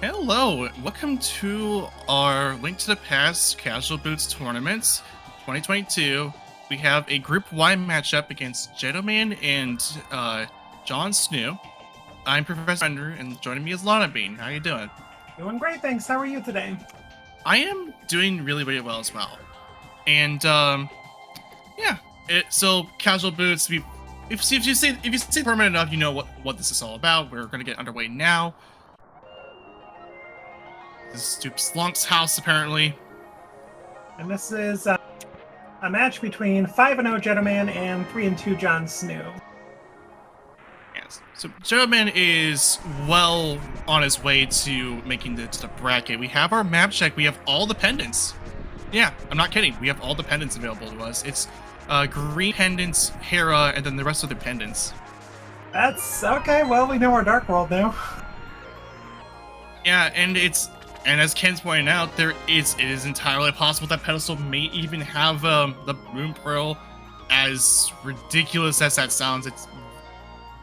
Hello, welcome to our Link to the Past Casual Boots Tournament 2022. We have a Group Y matchup against jeddoman and John Snuu. I'm Professor Ender, and joining me is Lana Bean. How are you doing? Doing great, thanks. How are you today? I am doing really well as well. And so Casual Boots. If you see permanent enough, you know what this is all about. We're gonna get underway now. This is to Slunk's house, apparently. And this is a match between 5-0 jeddoman and 3-2 John Snuu. Yes. So jeddoman is well on his way to making it to the bracket. We have our map check. We have all the pendants. Yeah, I'm not kidding. We have all the pendants available to us. It's green pendants, Hera, and then the rest of the pendants. That's okay. Well, we know our Dark World now. Yeah, and as Ken's pointing out, it is entirely possible that pedestal may even have the Moon Pearl. As ridiculous as that sounds, it's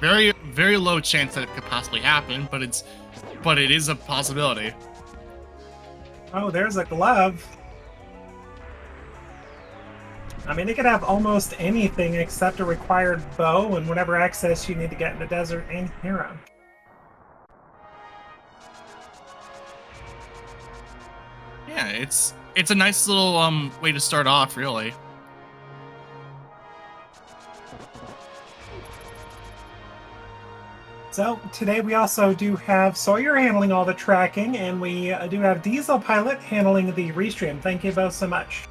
very low chance that it could possibly happen, but it is a possibility. Oh, there's a glove. I mean, it could have almost anything except a required bow and whatever access you need to get in the desert and Hera. Yeah, it's a nice little way to start off, really. So today we also do have Sawyer handling all the tracking, and we do have Diesel Pilot handling the restream. Thank you both so much.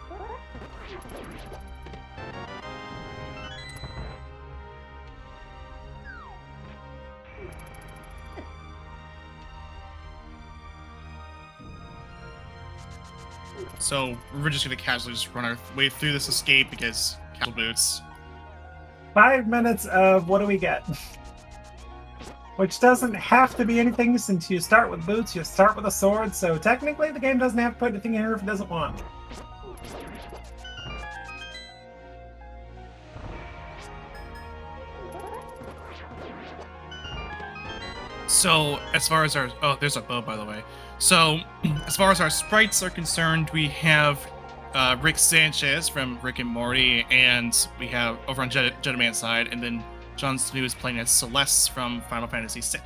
So we're just gonna casually just run our way through this escape because Casual Boots. 5 minutes of what do we get? Which doesn't have to be anything, since you start with boots, you start with a sword, so technically the game doesn't have to put anything in here if it doesn't want. So as far as there's a bow, by the way. So as far as our sprites are concerned, we have Rick Sanchez from Rick and Morty, and we have over on jeddoman's side, and then John Snuu is playing as Celeste from Final Fantasy VI.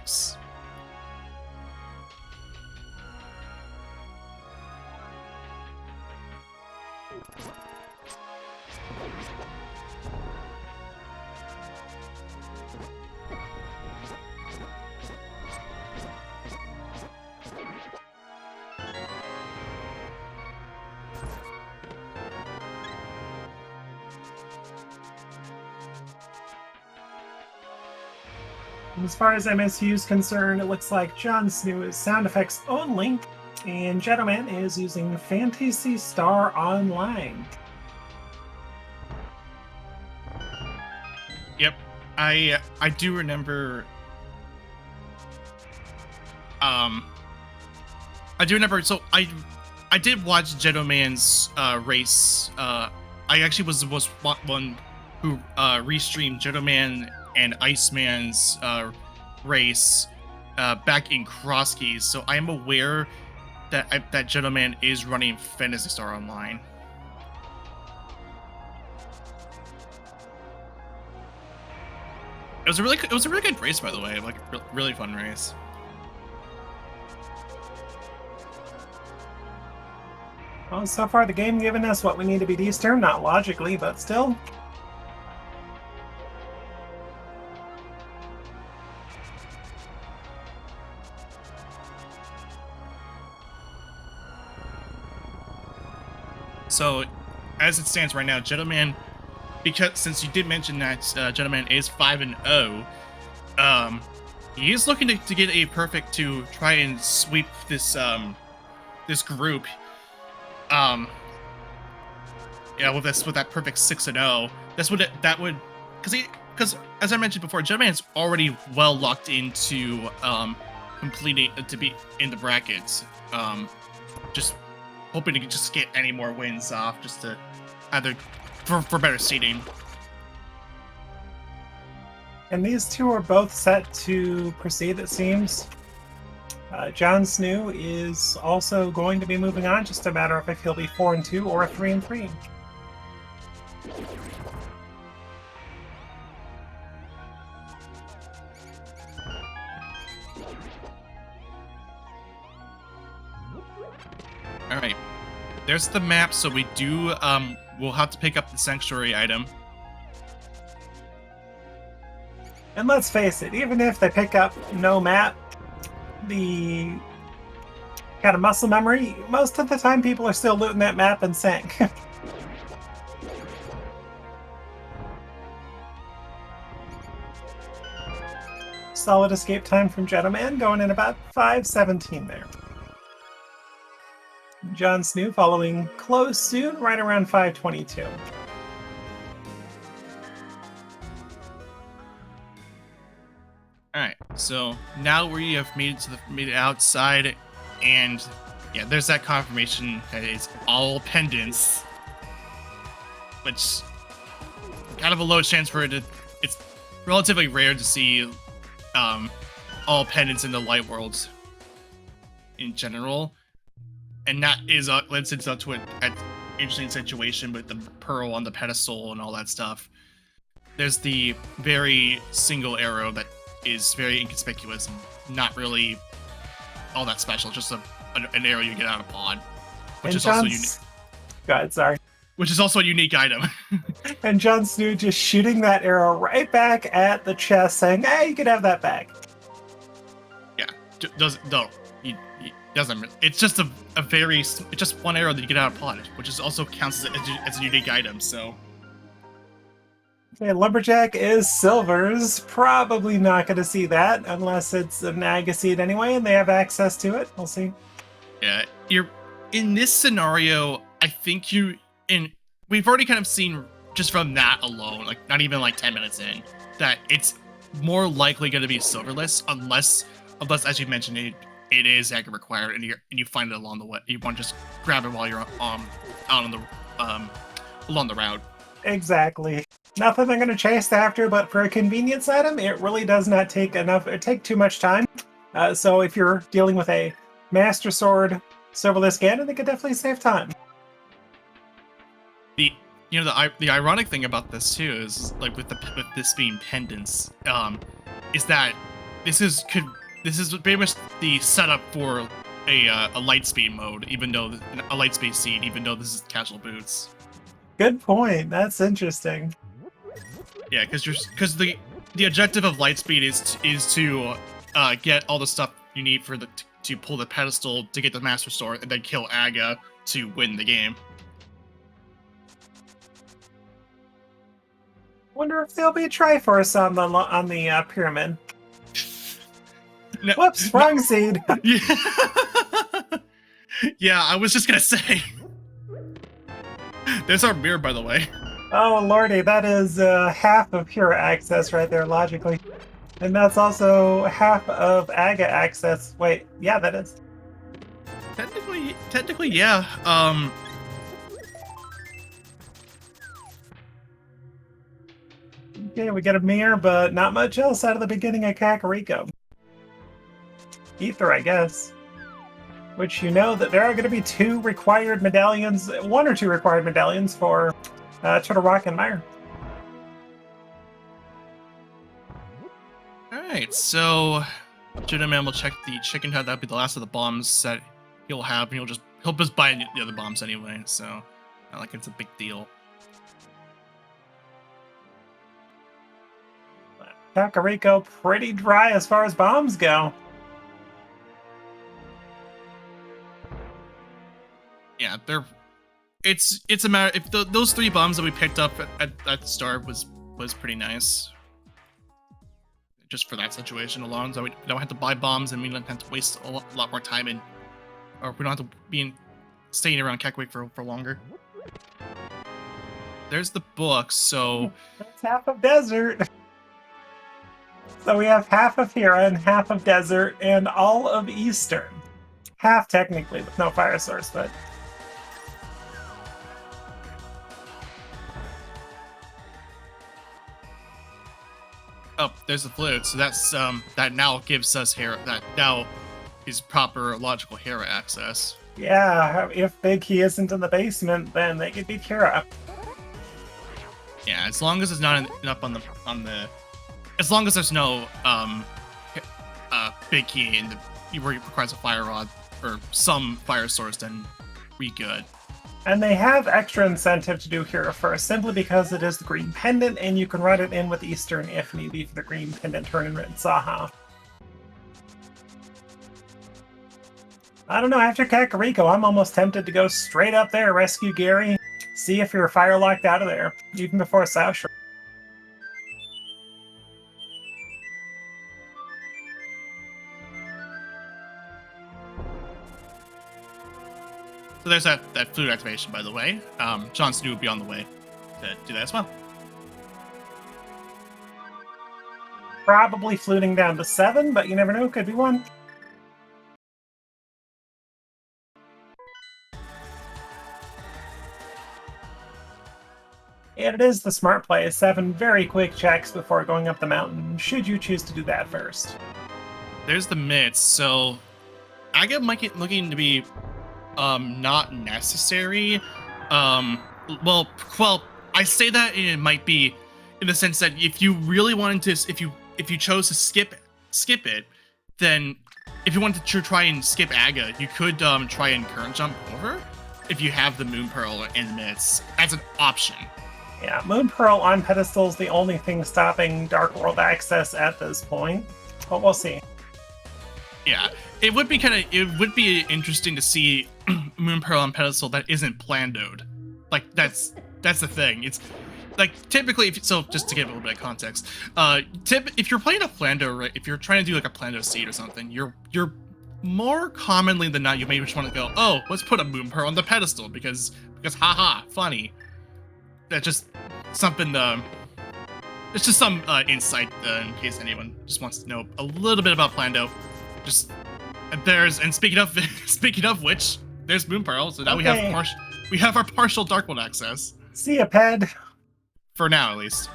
As far as MSU is concerned, it looks like John Snuu is sound effects only, and jeddoman is using Fantasy Star Online. Yep, I do remember. So I did watch jeddoman's race. I actually was one who restreamed jeddoman and Iceman's race back in Crosskeys, so I am aware that jeddoman is running Fantasy Star Online. It was a really good race, by the way. Like really fun race. Well, so far the game giving us what we need to beat Eastern, not logically, but still. So, as it stands right now, jeddoman, since you did mention that jeddoman is 5-0, he is looking to get a perfect to try and sweep this this group. With that perfect 6-0, because as I mentioned before, jeddoman is already well locked into completing to be in the brackets. Just hoping to just get any more wins off, just to either for better seeding. And these two are both set to proceed, it seems. John Snoo is also going to be moving on, just a matter of if he'll be 4-2 or 3-3. All right, there's the map. So we do we'll have to pick up the sanctuary item. And let's face it, even if they pick up no map, the kind of muscle memory, most of the time people are still looting that map and saying. Solid escape time from Jeddoman, going in about 5:17 there. John Snoo following close soon, right around 5:22. All right, so now we have made it outside, and yeah, there's that confirmation that it's all pendants, which kind of a low chance for it to. It's relatively rare to see all pendants in the light world in general, and that is lends itself to an interesting situation with the pearl on the pedestal and all that stuff. There's the very single arrow that is very inconspicuous and not really all that special. Just an arrow you get out of pod, which and is also unique. Go ahead, sorry. Which is also a unique item. And John Snoo just shooting that arrow right back at the chest, saying, "Hey, you could have that back." Yeah, he doesn't. It's just it's just one arrow that you get out of pod, which is also counts as a unique item. So. Okay, Lumberjack is Silver's. Probably not going to see that unless it's a Naga seed anyway, and they have access to it. We'll see. Yeah, you're in this scenario. I think we've already kind of seen just from that alone, like not even like 10 minutes in, that it's more likely going to be Silverless unless as you mentioned it is Naga required, and you find it along the way. You want to just grab it while you're out on the along the route. Exactly. Nothing they're going to chase after, but for a convenience item, it really does not take too much time. So if you're dealing with a Master Sword Silverless Ganon, it could definitely save time. The ironic thing about this too is like with this being pendants, is that this is very much the setup for a light speed mode, even though a light speed seed, even though this is casual boots. Good point. That's interesting. Yeah, because the objective of Lightspeed is to get all the stuff you need to pull the pedestal to get the Master Sword and then kill Aga to win the game. Wonder if there'll be a Triforce on the pyramid. No, Whoops, wrong seed. Yeah. Yeah, I was just gonna say. There's our mirror, by the way. Oh lordy, that is half of Hero access right there, logically. And that's also half of Aga access. Wait, yeah, that is. Technically, yeah. Okay, we get a mirror, but not much else out of the beginning of Kakariko. Ether, I guess. Which you know that there are going to be 2 required medallions, 1 or 2 required medallions for Turtle Rock and Mire. Alright, so jeddoman will check the chicken hut. That'll be the last of the bombs that he'll have, and he'll just buy the other bombs anyway, so not like it's a big deal. Kakariko pretty dry as far as bombs go. Yeah, it's a matter if those 3 bombs that we picked up at the start was pretty nice. Just for that situation alone, so we don't have to buy bombs and we don't have to waste a lot more time or we don't have to be staying around Kekwick for longer. There's the book, so that's half of desert. So we have half of Hera and half of desert and all of Eastern. Half technically with no fire source, but oh, there's the flute. So that's that now gives us Hera. That now his proper logical hero access. Yeah, if Big Key isn't in the basement, then they could beat Kira. Yeah, as long as it's not up on the as long as there's no Big Key and it requires a fire rod or some fire source, then we good. And they have extra incentive to do Hero first, simply because it is the green pendant, and you can run it in with Eastern if need be for the green pendant tournament in Saha. I don't know, after Kakariko, I'm almost tempted to go straight up there, rescue Gary, see if you're fire locked out of there, even before South Shore. So there's that flute activation, by the way. Jon Snuu would be on the way to do that as well. Probably fluting down to 7, but you never know, could be 1. And it is the smart play, 7 very quick checks before going up the mountain, should you choose to do that first. There's the mitts, so Aga might get looking to be not necessary. Well, I say that it might be in the sense that if you really wanted to, if you chose to skip it, then if you wanted to try and skip Aga, you could try and current jump over if you have the Moon Pearl and the mitts as an option. Yeah, Moon Pearl on pedestal is the only thing stopping Dark World access at this point, but we'll see. Yeah, it would be interesting to see Moon Pearl on pedestal that isn't plandoed. Like that's the thing. It's like typically, just to give a little bit of context, if you're playing a plando, right? If you're trying to do like a plando seed or something, you're more commonly than not, you may just want to go, oh, let's put a Moon Pearl on the pedestal because haha, funny. That's just something. It's just some insight in case anyone just wants to know a little bit about plando. Just speaking of which, there's Moon Pearl. So now we have our partial Dark World access. See ya, Ped. For now, at least.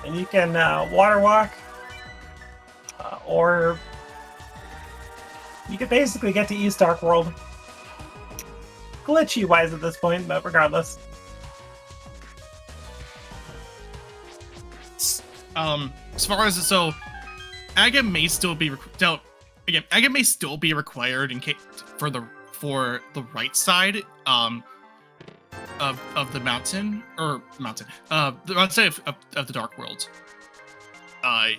And you can water walk, or you could basically get to East Dark World. Glitchy wise at this point, but regardless. As far as Aga may still be Aga may still be required in case for the right side of the mountain the right side of the Dark World.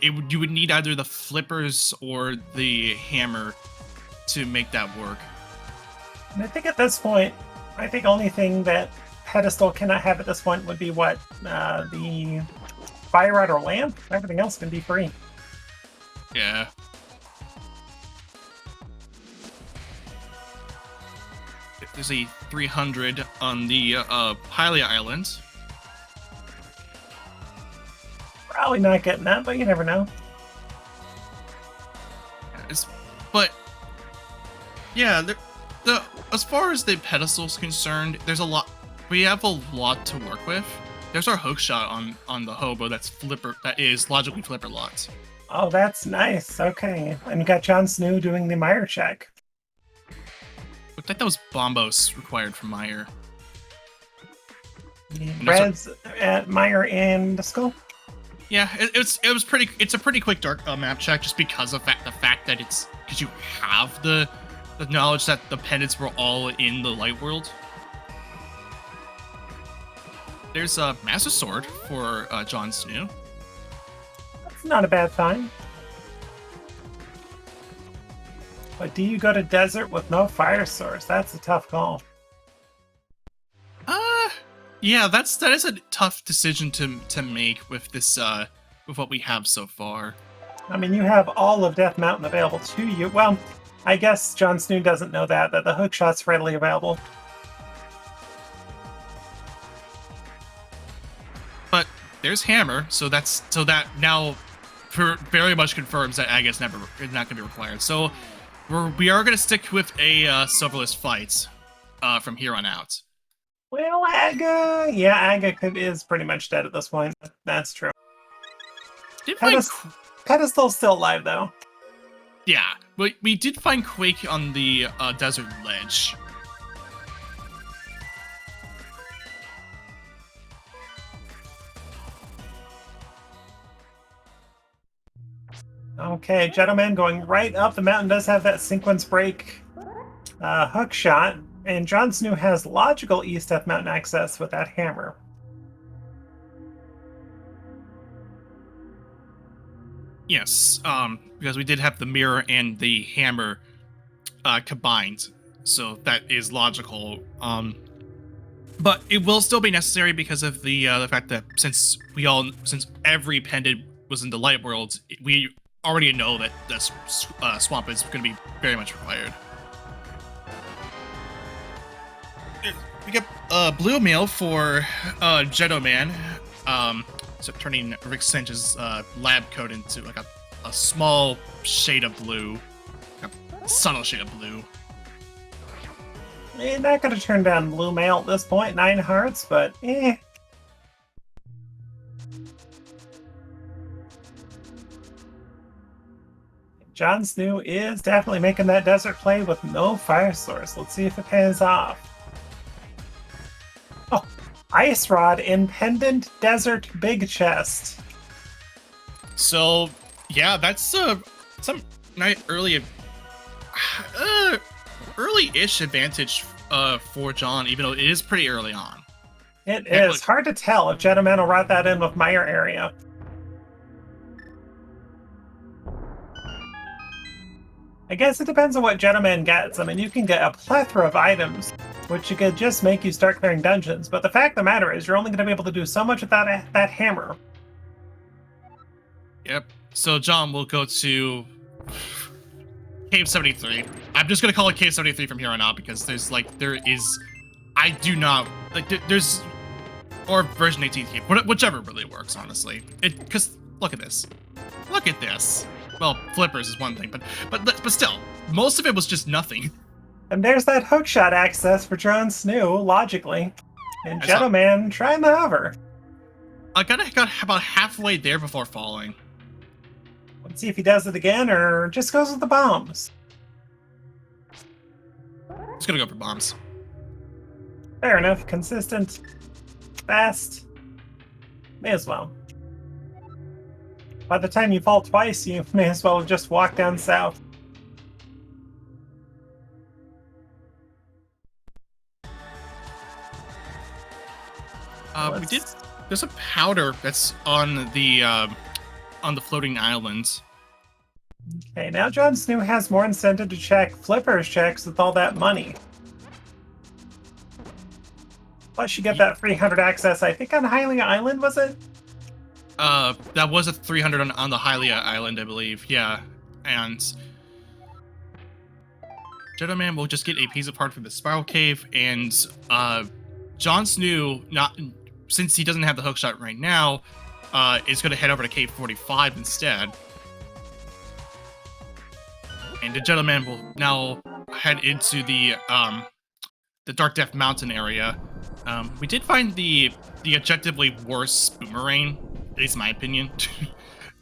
You would need either the flippers or the hammer to make that work. And I think at this point, only thing that pedestal cannot have at this point would be what the fire rod or lamp. Everything else can be free. Yeah. There's a 300 on the Hylia Island. Probably not getting that, but you never know. But yeah, as far as the pedestal's concerned, there's a lot. We have a lot to work with. There's our hook shot on the hobo that is logically flipper locked. Oh, that's nice. Okay, and you got Jon Snuu doing the Meyer check. Looked like that was Bombos required from Meyer. Reds at Meyer and Skull. Yeah, it's a pretty quick dark map check just because of the fact that because you have the knowledge that the pendants were all in the light world. There's a Master Sword for Jon Snuu. That's not a bad find. But do you go to desert with no fire source? That's a tough call. Yeah, that is a tough decision to make with this with what we have so far. I mean, you have all of Death Mountain available to you. Well, I guess Jon Snuu doesn't know that the hook shot's readily available. But there's Hammer, so that now very much confirms that Aga's not going to be required. So we are going to stick with a silverless fight from here on out. Well, Aga is pretty much dead at this point. That's true. Pedestal's still alive, though. Yeah, we did find Quake on the desert ledge. Okay, Jeddoman going right up the mountain does have that sequence break hook shot, and Jon Snoo has logical east of mountain access with that hammer. Yes, because we did have the mirror and the hammer combined, so that is logical. But it will still be necessary because of the fact that since every pendant was in the light world, we already know that this swamp is going to be very much required. We get blue mail for jeddoman, so turning Rick Cinch's lab coat into like a small shade of blue, a subtle shade of blue. Not gonna turn down blue mail at this point, 9 hearts, but eh. Jon Snoo is definitely making that desert play with no fire source. Let's see if it pays off. Oh, Ice Rod in Pendant Desert Big Chest. So, yeah, that's some nice early-ish advantage for John, even though it is pretty early on. It is hard to tell if jeddoman will route that in with Meyer area. I guess it depends on what jeddoman gets. I mean, you can get a plethora of items, which could just make you start clearing dungeons. But the fact of the matter is, you're only going to be able to do so much with that hammer. Yep. So John will go to Cave 73. I'm just gonna call it Cave 73 from here on out because there's or version 18 cave, whichever really works, honestly. Because look at this. Well, flippers is one thing, but still, most of it was just nothing. And there's that hookshot access for Jon Snoo, logically. And jeddoman trying the hover. I got about halfway there before falling. Let's see if he does it again or just goes with the bombs. Just gonna go for bombs. Fair enough. Consistent. Fast. May as well. By the time you fall twice, you may as well just walk down south. There's a powder that's on the floating island. Okay, now Jon Snoo has more incentive to check Flipper's checks with all that money. Plus, you get that 300 access, I think, on Hylia Island, was it? That was a 300 on the Hylia Island, I believe. Yeah, and jeddoman will just get a piece of heart from the Spiral Cave, and Jon Snoo, since he doesn't have the hookshot right now, is going to head over to Cave 45 instead. And the jeddoman will now head into the Dark Death Mountain area. We did find the objectively worse boomerang, at least in my opinion.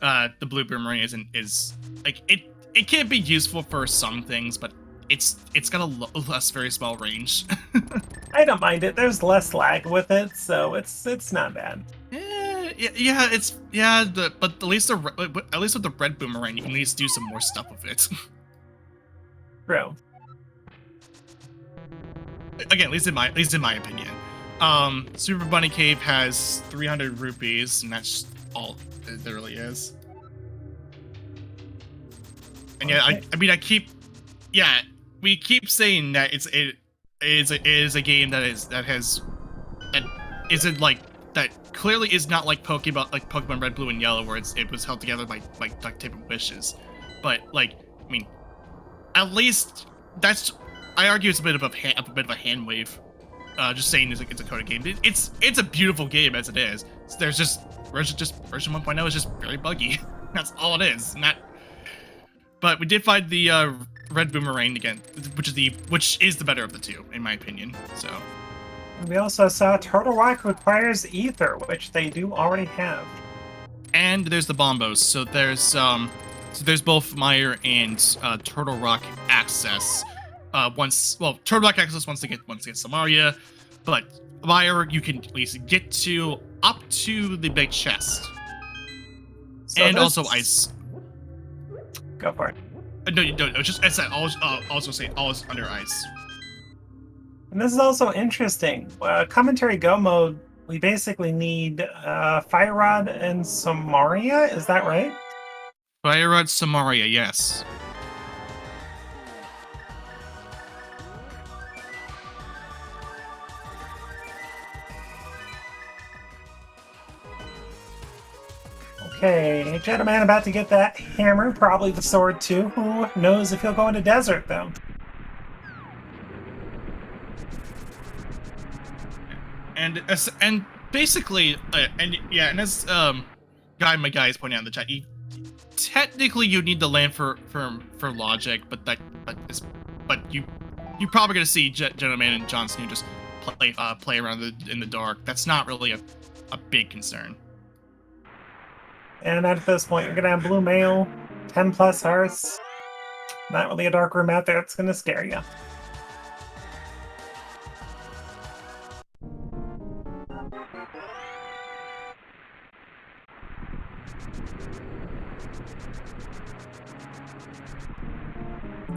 The blue boomerang is like it can be useful for some things, but it's got a less very small range. I don't mind it. There's less lag with it, so it's not bad. But at least with the red boomerang, you can at least do some more stuff with it. True. Again, at least in my opinion. Super Bunny Cave has 300 rupees, and that's all there really is. And yeah, we keep saying that it is a game that clearly is not like Pokemon Red, Blue, and Yellow, where it was held together by duct tape and wishes. But at least I argue it's a bit of a hand wave. Just saying it's a coded game. It's a beautiful game as it is. There's just version 1.0 is just very buggy. That's all it is. But we did find the red boomerang again, which is the better of the two, in my opinion. So. We also saw Turtle Rock requires ether, which they do already have. And there's the bombos. So there's So there's both Mire and Turtle Rock access. Turtle Rock access once they get Samaria, but Mire you can at least get to up to the big chest, So and this- also ice. Go for it. No, just as I also say always under ice. And this is also interesting. Commentary Go mode, we basically need Fire Rod and Samaria. Is that right? Fire Rod Samaria, yes. Okay, Jeddoman about to get that hammer, probably the sword too. Who knows if he'll go into desert though? And basically, and as my guy is pointing out in the chat, technically you need the land for logic, but you probably gonna see Gentleman and Jon Snuu just play around in the dark. That's not really a big concern. And at this point, you're gonna have blue mail, 10 plus hearts. Not really a dark room out there that's gonna scare you.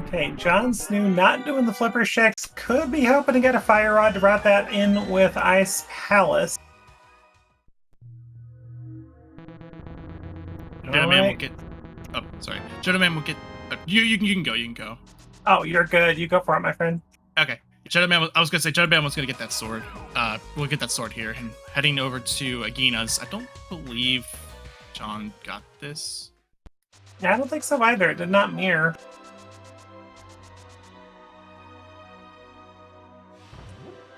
Okay, Jon Snuu not doing the flipper checks. Could be hoping to get a fire rod to route that in with Ice Palace. Gentleman will get. Oh, sorry. Gentleman will get. You can go. You can go. Oh, you're good. You go for it, my friend. Okay. Gentleman, I was gonna say Gentleman was gonna get that sword. We'll get that sword here and heading over to Agina's. I don't believe John got this. Yeah, I don't think so either. It did not mirror.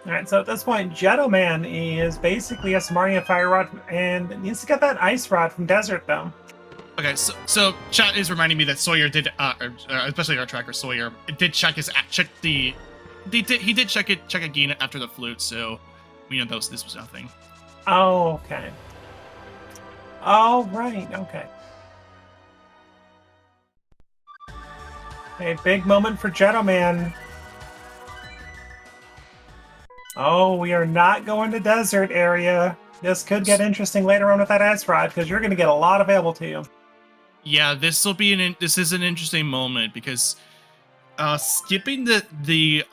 Alright, so at this point, Jeddoman is basically a Samaria Fire Rod and needs to get that Ice Rod from Desert, though. Okay, so chat is reminding me that Sawyer did, especially our tracker Sawyer, did check check Agina after the flute, so we know this was nothing. Oh, okay. Oh, right, okay. A big moment for Jeddoman. Oh, we are not going to desert area. This could get interesting later on with that Ice Rod, because you're going to get a lot available to you. Yeah, this is an interesting moment because skipping the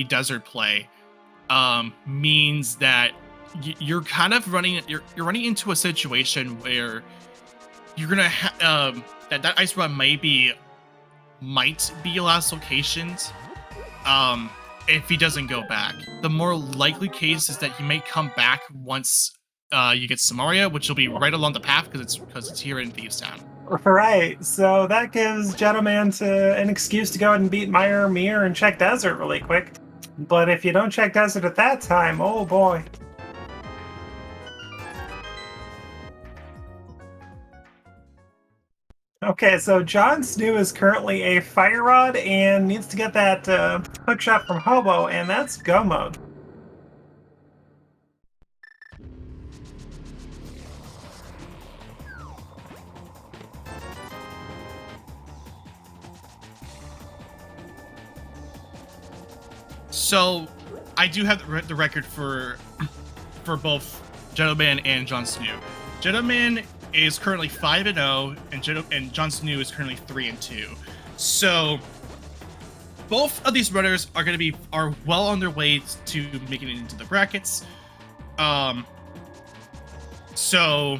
desert play means that you're kind of running into a situation where you're gonna that Ice Rod might be your last locations if he doesn't go back. The more likely case is that he may come back once you get Samaria, which will be right along the path because it's here in Thieves Town. Right, so that gives Jeddoman an excuse to go ahead and beat Mire, Mir, and check Desert really quick. But if you don't check Desert at that time, oh boy. Okay, so Jon Snuu is currently a Fire Rod and needs to get that hook shot from Hobo, and that's go mode. So, I do have the record for both Jeddoman and Jon Snuu. Jeddoman is currently 5-0, and Jon Snuu is currently 3-2. So, both of these runners are well on their way to making it into the brackets. So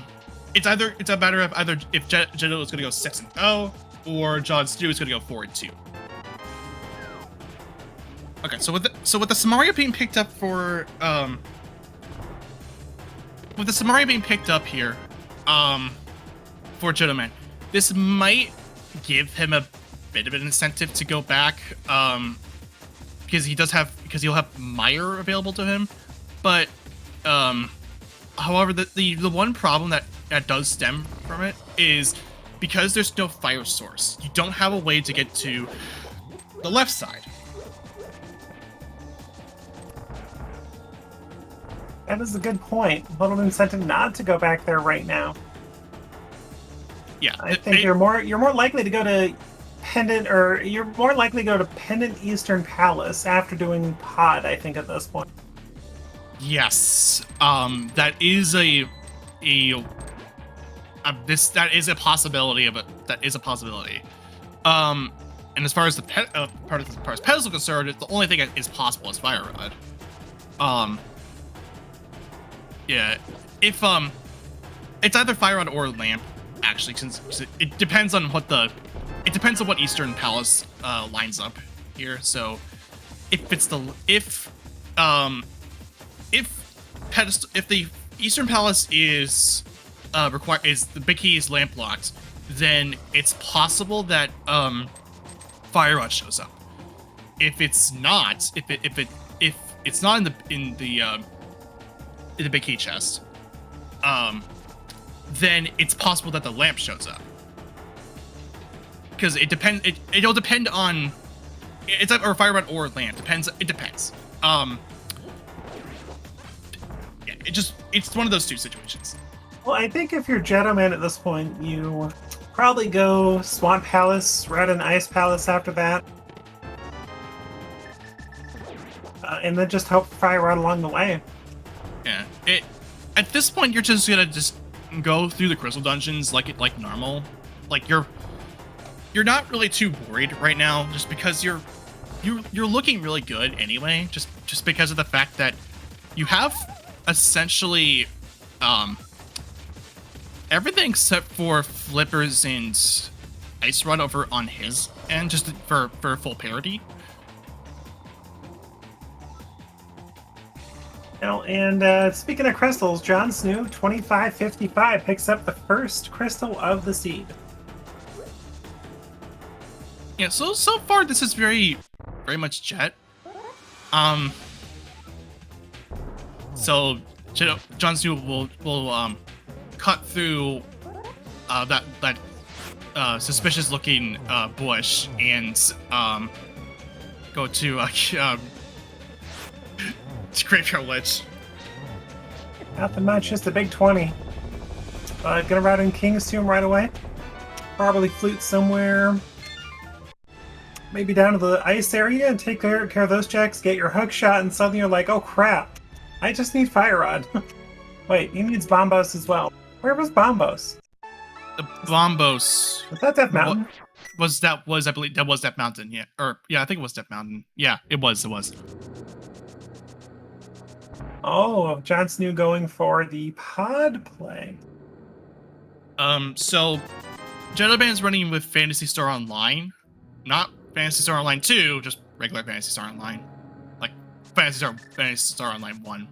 it's a matter of either if Jeddo is going to go 6-0 or Jon Snuu is going to go 4-2. Okay, so with the Samaria being picked up for here, for Jeddoman, this might give him a bit of an incentive to go back, because he'll have Mire available to him. But however, the one problem that does stem from it is because there's no fire source, you don't have a way to get to the left side. That is a good point. Little incentive not to go back there right now. Yeah, I think you're more likely to go to Pendant, or you're more likely to go to Pendant Eastern Palace after doing Pod, I think, at this point. yes. That is that is a possibility of it. That is a possibility. And as far as as far as pedals are concerned, the only thing that is possible is Fire Rod. Yeah, if it's either Fire Rod or Lamp, actually, since it depends on what Eastern Palace lines up here. So if the Eastern Palace is the big key is lamp locked, then it's possible that Fire Rod shows up. If it's not, if it's not in the big key chest, then it's possible that the lamp shows up. Because it'll depend on it's either Fire Rod or lamp. It depends. Yeah, it's one of those two situations. Well, I think if you're Jeddoman at this point, you probably go Swamp Palace, Red and Ice Palace after that. And then just hope Fire Rod along the way. Yeah. At this point, you're just gonna go through the crystal dungeons like normal. Like you're not really too worried right now, just because you're looking really good anyway. Just because of the fact that you have essentially everything except for Flippers and Ice Rod over on his end, just for full parity. Now, and speaking of crystals, John Snuu, 2555, picks up the first crystal of the seed. Yeah, so far this is very much Jet. So John Snuu will cut through that suspicious looking bush and go to Graveyard Witch. Nothing much, just a big 20. Gonna ride in King's Tomb right away. Probably flute somewhere. Maybe down to the ice area and take care of those checks, get your hook shot, and suddenly you're like, oh crap, I just need Fire Rod. Wait, he needs Bombos as well. Where was Bombos? The Bombos. Was that Death Mountain? I believe that was Death Mountain, yeah. I think it was Death Mountain. Yeah, it was. Oh, Jon Snuu going for the pod play. So Jeddoman's running with Phantasy Star Online. Not Phantasy Star Online 2, just regular Phantasy Star Online. Like Phantasy Star Online 1.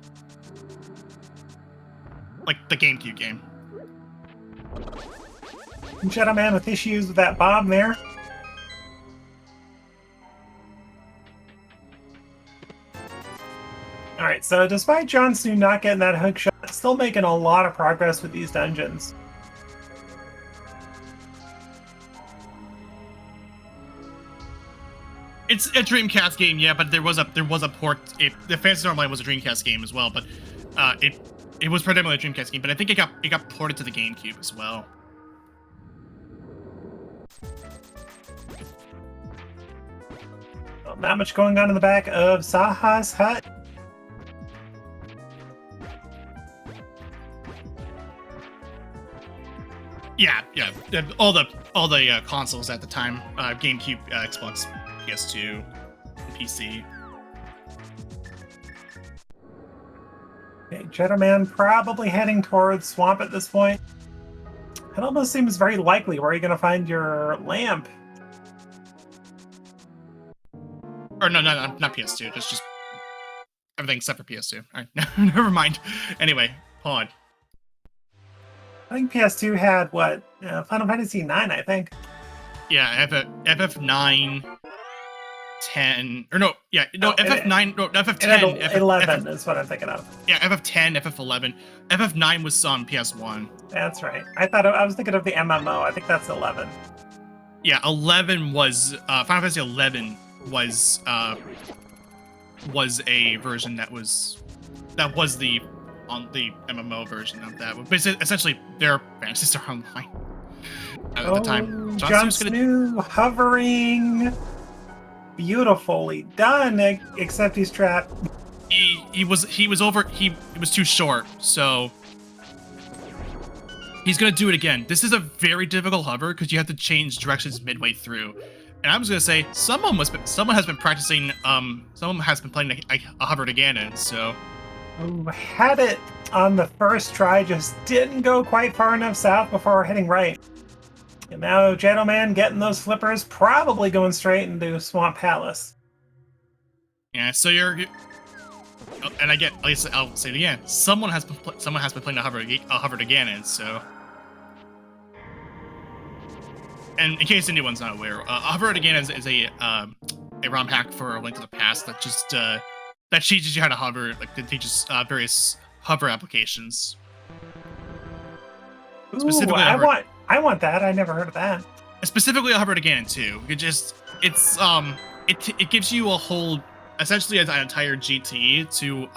Like the GameCube game. Jeddoman with issues with that bomb there. Alright, so despite Jon Snuu not getting that hook shot, still making a lot of progress with these dungeons. It's a Dreamcast game, yeah, but there was a port. The Phantasy Star Online was a Dreamcast game as well, but it was predominantly a Dreamcast game. But I think it got ported to the GameCube as well. Well, not much going on in the back of Saha's hut. Yeah. All the consoles at the time: GameCube, Xbox, PS2, PC. Okay, Jeddoman probably heading towards Swamp at this point. It almost seems very likely. Where are you going to find your lamp? Or no, not PS2. Just everything except for PS2. All right, never mind. Anyway, Pod. I think PS2 had what? Final Fantasy 9, I think. Yeah, FF9, 10, or no, yeah, no, FF9, no, FF10, 11 is what I'm thinking of. Yeah, FF10, FF11, FF9 was on PS1. That's right. I was thinking of the MMO. I think that's 11. Yeah, 11 was Final Fantasy 11 was a version that was the MMO version of that. But essentially, their Phantasy Star Online. at the time. Jon Snuu hovering. Beautifully done, except he's trapped. He was too short, so he's gonna do it again. This is a very difficult hover because you have to change directions midway through. And I'm just gonna say someone has been practicing. Someone has been playing a hover again, so. Had it on the first try, just didn't go quite far enough south before hitting right. And now jeddoman getting those flippers, probably going straight into Swamp Palace. Yeah, so and at least I'll say it again. Someone has been playing a hovered again, and so. And in case anyone's not aware, hovered again is a ROM hack for A Link to the Past that just that teaches you how to hover, like that teaches various hover applications. Ooh, I want that. I never heard of that. Specifically, hovered again too. It gives you a whole, essentially an entire GT to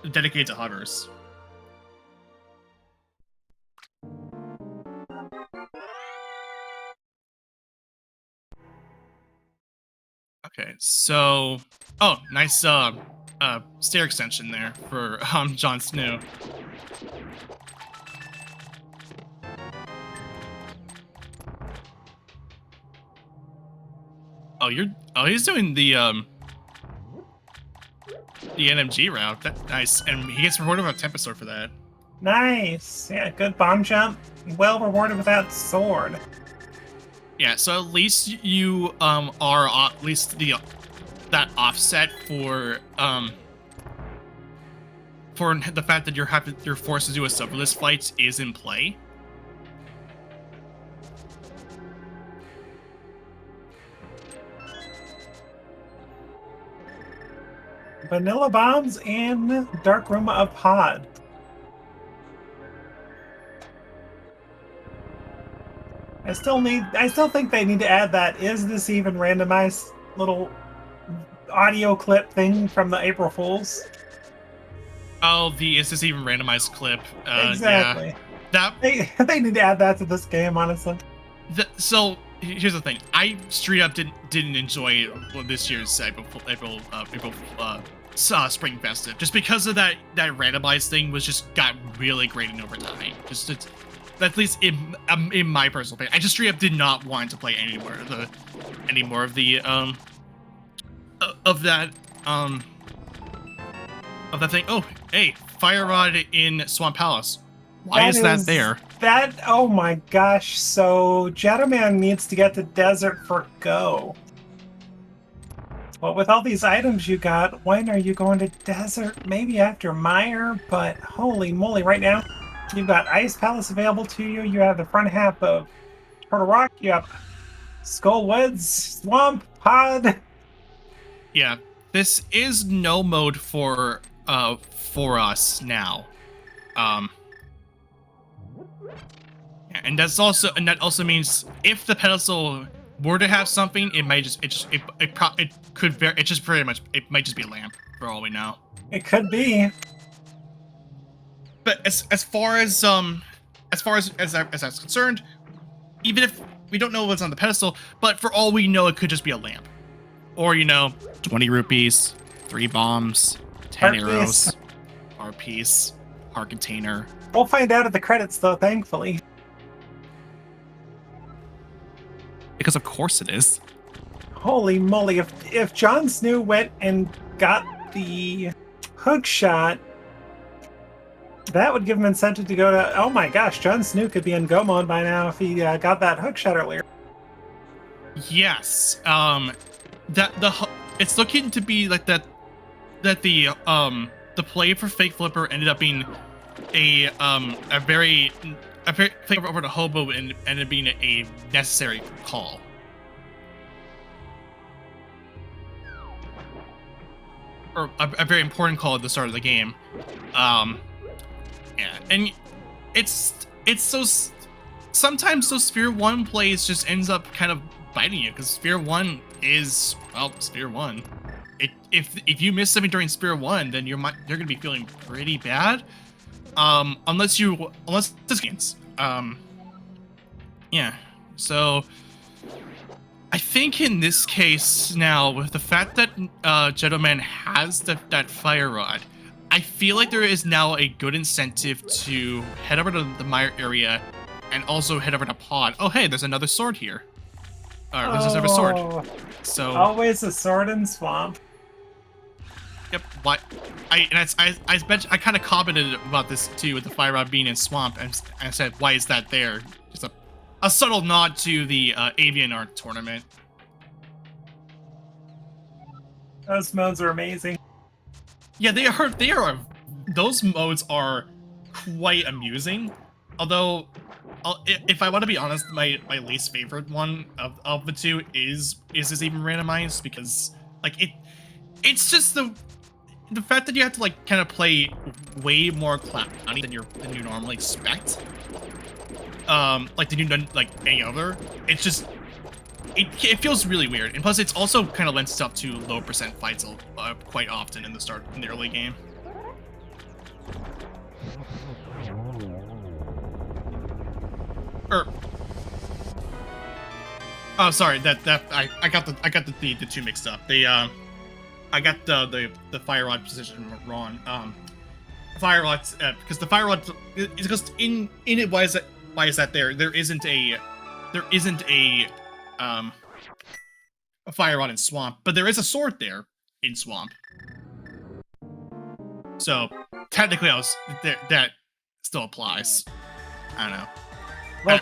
dedicate to hovers. Okay, so nice stair extension there for Jon Snuu. He's doing the NMG route. That's nice, and he gets rewarded with a Tempest Sword for that. Nice, yeah, good bomb jump. Well rewarded with that sword. Yeah, so at least you are at least that offset for the fact that you're forced to do a serverless flight is in play. Vanilla bombs and Dark Room of Pod. I still think they need to add that. Is this even randomized little audio clip thing from the April Fools? Oh, is this even randomized clip? Exactly. Yeah. They need to add that to this game, honestly. So here's the thing. I straight up didn't enjoy this year's April Spring Festive just because of that randomized thing got really grating over time. At least in my personal opinion, I just straight up did not want to play any more of the of that thing. Oh, hey, Fire Rod in Swamp Palace. Why is that there? Oh my gosh! So jeddoman needs to get to Desert for Go. Well, with all these items you got, when are you going to Desert? Maybe after Mire, but holy moly! Right now, you've got Ice Palace available to you. You have the front half of Turtle Rock. You have Skull Woods, Swamp, Pod. Yeah, this is no mode for us now. And that also means if the pedestal were to have something, it might just be a lamp for all we know. It could be. But as far as that's concerned, even if we don't know what's on the pedestal, but for all we know, it could just be a lamp, or 20 rupees, 3 bombs, 10 arrows, our piece, our container. We'll find out at the credits, though. Thankfully, because of course it is. Holy moly! If Jon Snuu went and got the hook shot, that would give him incentive to go to. Oh my gosh, Jon Snuu could be in go mode by now if he got that hook shot earlier. Yes. It's looking to be like that. That the play for Fake Flipper ended up being a very Flipper over to Hobo and ended up being a necessary call. Or a very important call at the start of the game. Yeah, and it's so sometimes those Sphere 1 plays just ends up kind of biting you because Sphere 1 is Sphere 1. If you miss something during Sphere 1, then you're gonna be feeling pretty bad. Unless this games. Yeah. So I think in this case now, with the fact that Jeddoman has that fire rod, I feel like there is now a good incentive to head over to the Mire area and also head over to Pod. Oh, hey, there's another sword here. There's another sword. So always a sword in swamp. Yep. What? I kind of commented about this too, with the fire rod being in swamp, and I said, why is that there? Just a subtle nod to the Avian Art tournament. Those modes are amazing. Yeah, they are. They are. Those modes are quite amusing. Although, if I want to be honest, my least favorite one of the two is this even randomized, because like it's just the fact that you have to like kind of play way more clowny than you normally expect. Like than you done like any other. It's just it feels really weird, and plus it's also kind of lends itself to low percent fights quite often in the early game. Oh, sorry, I got the two mixed up. I got the fire rod position wrong. Fire rod, because the fire rod is just in it. Why is that there? There isn't a fire rod in swamp, but there is a sword there in swamp. So technically, that still applies. I don't know. Well,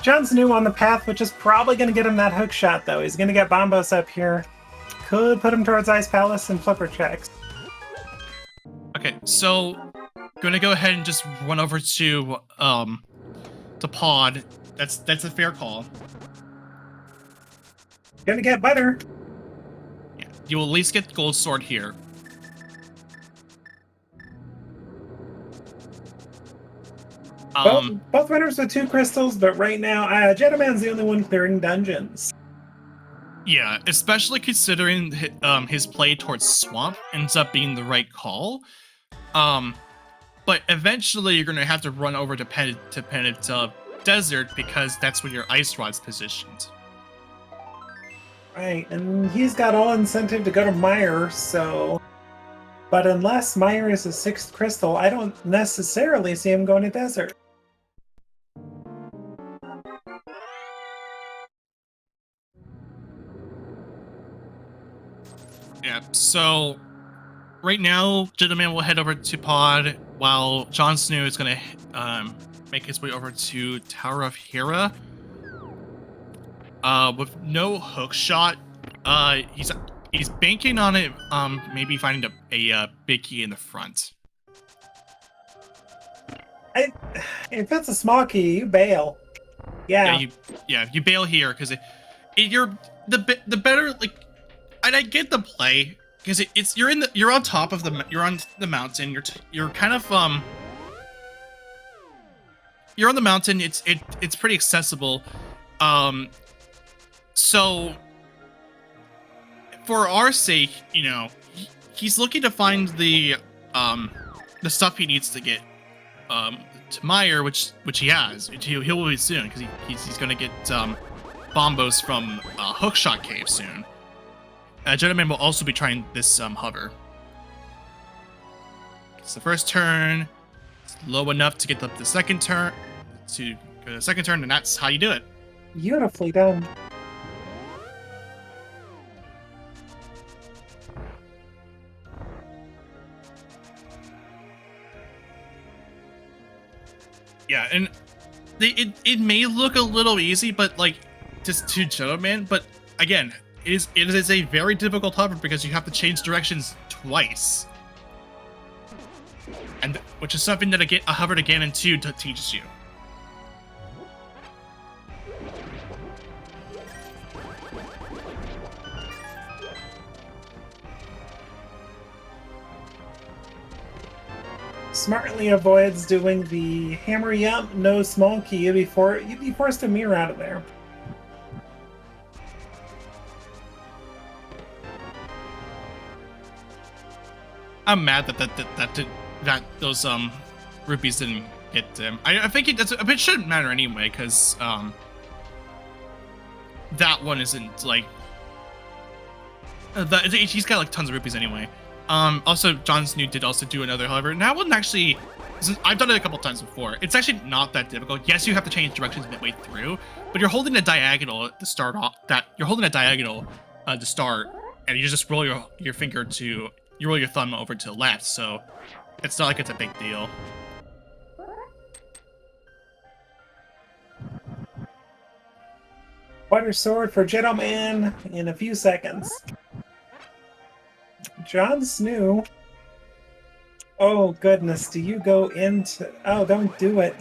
John's new on the path, which is probably going to get him that hook shot, though. He's going to get Bombos up here. Could put him towards Ice Palace and flipper checks. Okay, so gonna go ahead and just run over to Pod. That's a fair call. Gonna get butter. Yeah, you will at least get gold sword here. Both winners with 2 crystals, but right now, Jeddoman's the only one clearing dungeons. Yeah, especially considering his play towards swamp ends up being the right call. But eventually you're gonna have to run over to Penitent Desert, because that's where your ice rod's positioned. Right, and he's got all incentive to go to Mire, so... But unless Mire is a 6th crystal, I don't necessarily see him going to Desert. Yeah, so right now, Jeddoman will head over to Pod, while Jon Snuu is going to make his way over to Tower of Hera. With no hook shot, he's banking on it, maybe finding a big key in the front. If it's a small key, you bail. Yeah. You bail here, because you're the better, like. And I get the play, because you're on top of you're on the mountain. You're kind of you're on the mountain. It's pretty accessible. So for our sake, you know, he's looking to find the stuff he needs to get to Mire, which he has. He will be soon, because he's gonna get bombos from Hookshot Cave soon. Jeddoman will also be trying this hover. It's the first turn. It's low enough to get the second turn. To go to the second turn, and that's how you do it. Beautifully done. Yeah, and it may look a little easy, but like just to Jeddoman, but again. It is a very difficult hover, because you have to change directions twice, and which is something that a hover to Ganon 2 teaches you. Smartly avoids doing the hammer yump, no small key. You'd be forced to mirror out of there. I'm mad that those rupees didn't get them. I think it shouldn't matter anyway, because that one isn't like he's got like tons of rupees anyway. Also, Jon Snuu did also do another, however, and that one actually, I've done it a couple times before. It's actually not that difficult. Yes, you have to change directions midway through, but you're holding a diagonal to start off. You're holding a diagonal to start, and you just roll your finger to you roll your thumb over to the left. So it's not like it's a big deal. Water sword for Jeddoman in a few seconds. Jon Snuu. Oh goodness, do you go into... Oh, don't do it.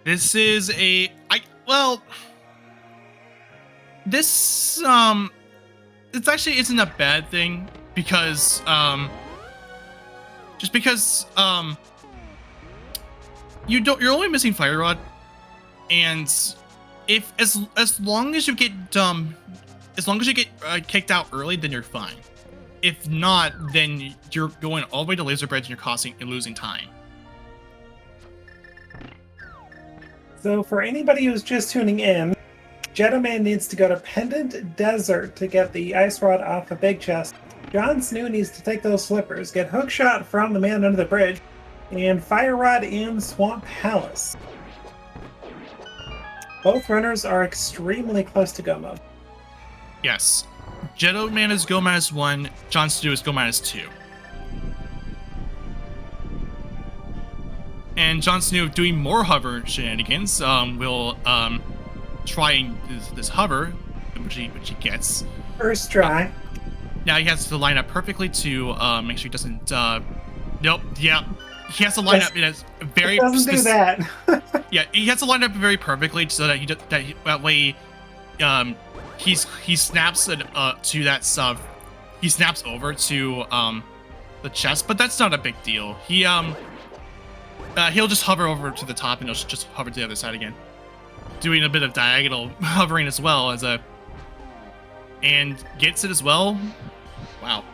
This is a... This, it actually isn't a bad thing, because, just because, you're only missing Fire Rod, and if, as long as you get, kicked out early, then you're fine. If not, then you're going all the way to Laser Bridge and you're losing time. So for anybody who's just tuning in, Jeddoman needs to go to Pendant Desert to get the Ice Rod off a big chest. Jon Snuu needs to take those slippers, get Hookshot from the man under the bridge, and Fire Rod in Swamp Palace. Both runners are extremely close to go mode. Yes. Jeddoman is go -1, Jon Snuu is go -2. And Jon Snuu, doing more hover shenanigans, will try this hover, which he gets. First try. Now he has to line up perfectly to make sure he doesn't. Nope. Yeah. He has to line up in a very. It doesn't do that. Yeah, he has to line up very perfectly so that that way, he snaps it to that sub. He snaps over to the chest, but that's not a big deal. He'll just hover over to the top and he'll just hover to the other side again, doing a bit of diagonal hovering as well and gets it as well. Wow.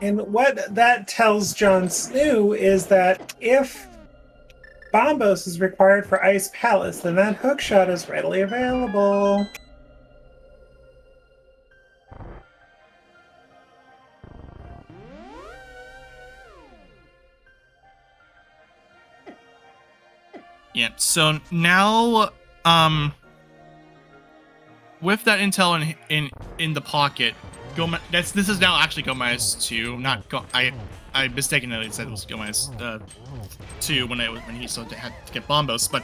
And what that tells Jon Snuu is that if Bombos is required for Ice Palace, then that hookshot is readily available. Yeah, so now, with that intel in the pocket, this is now actually go -2, not go. I mistakenly said it was go -2 when he still had to get Bombos, but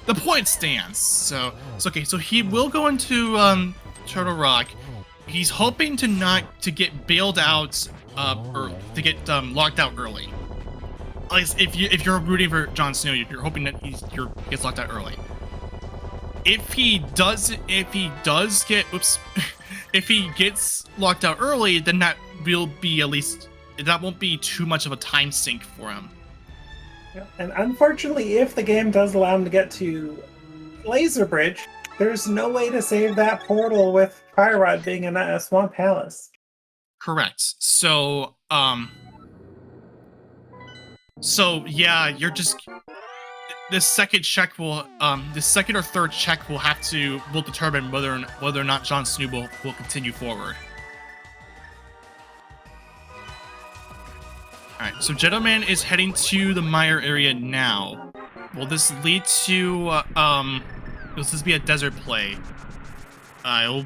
the point stands. So it's okay. So he will go into Turtle Rock. He's hoping to get bailed out or to get locked out early. At least if you're rooting for Jon Snuu, you're hoping that he gets locked out early. If he gets locked out early, then that will be that won't be too much of a time sink for him. And unfortunately, if the game does allow him to get to Laser Bridge, there's no way to save that portal with Fire Rod being in a Swamp Palace. Correct. So yeah, you're just this second check will the second or third check will determine whether or not Jon Snuu will continue forward. Alright, so Jeddoman is heading to the mire area now. Will this lead to will this be a desert play?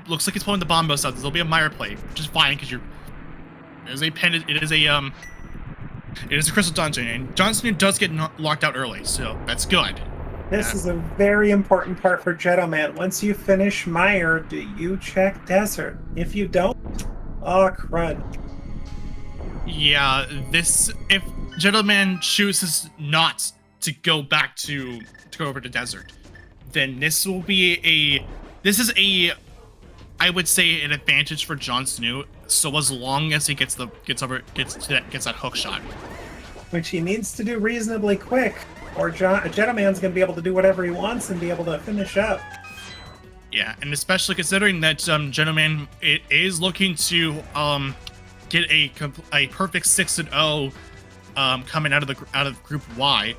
Looks like he's pulling the Bombos out. There'll be a mire play, which is fine because it is a crystal dungeon, and Jon Snuu does get locked out early, so that's good. This is a very important part for Jeddoman. Once you finish Mire, do you check Desert? If you don't, oh crud. Yeah, if Jeddoman chooses not to go back to go over to Desert, then this is I would say an advantage for Jon Snuu. So as long as he gets that hook shot, which he needs to do reasonably quick, or Jeddoman's going to be able to do whatever he wants and be able to finish up. Yeah, and especially considering that Jeddoman is looking to get a perfect 6-0 coming out of Group Y.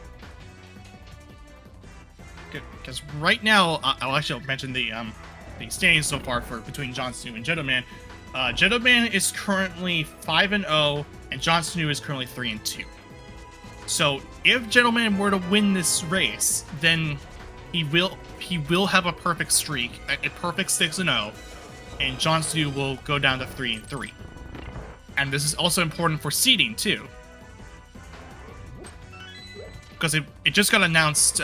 because right now I'll mention the standings so far for between Jon Snuu and jeddoman. jeddoman is currently 5-0, and Jon Snuu is currently 3-2. So if jeddoman were to win this race, then he will have a perfect streak, a perfect 6-0, and Jon Snuu will go down to 3-3. And this is also important for seeding too, because it just got announced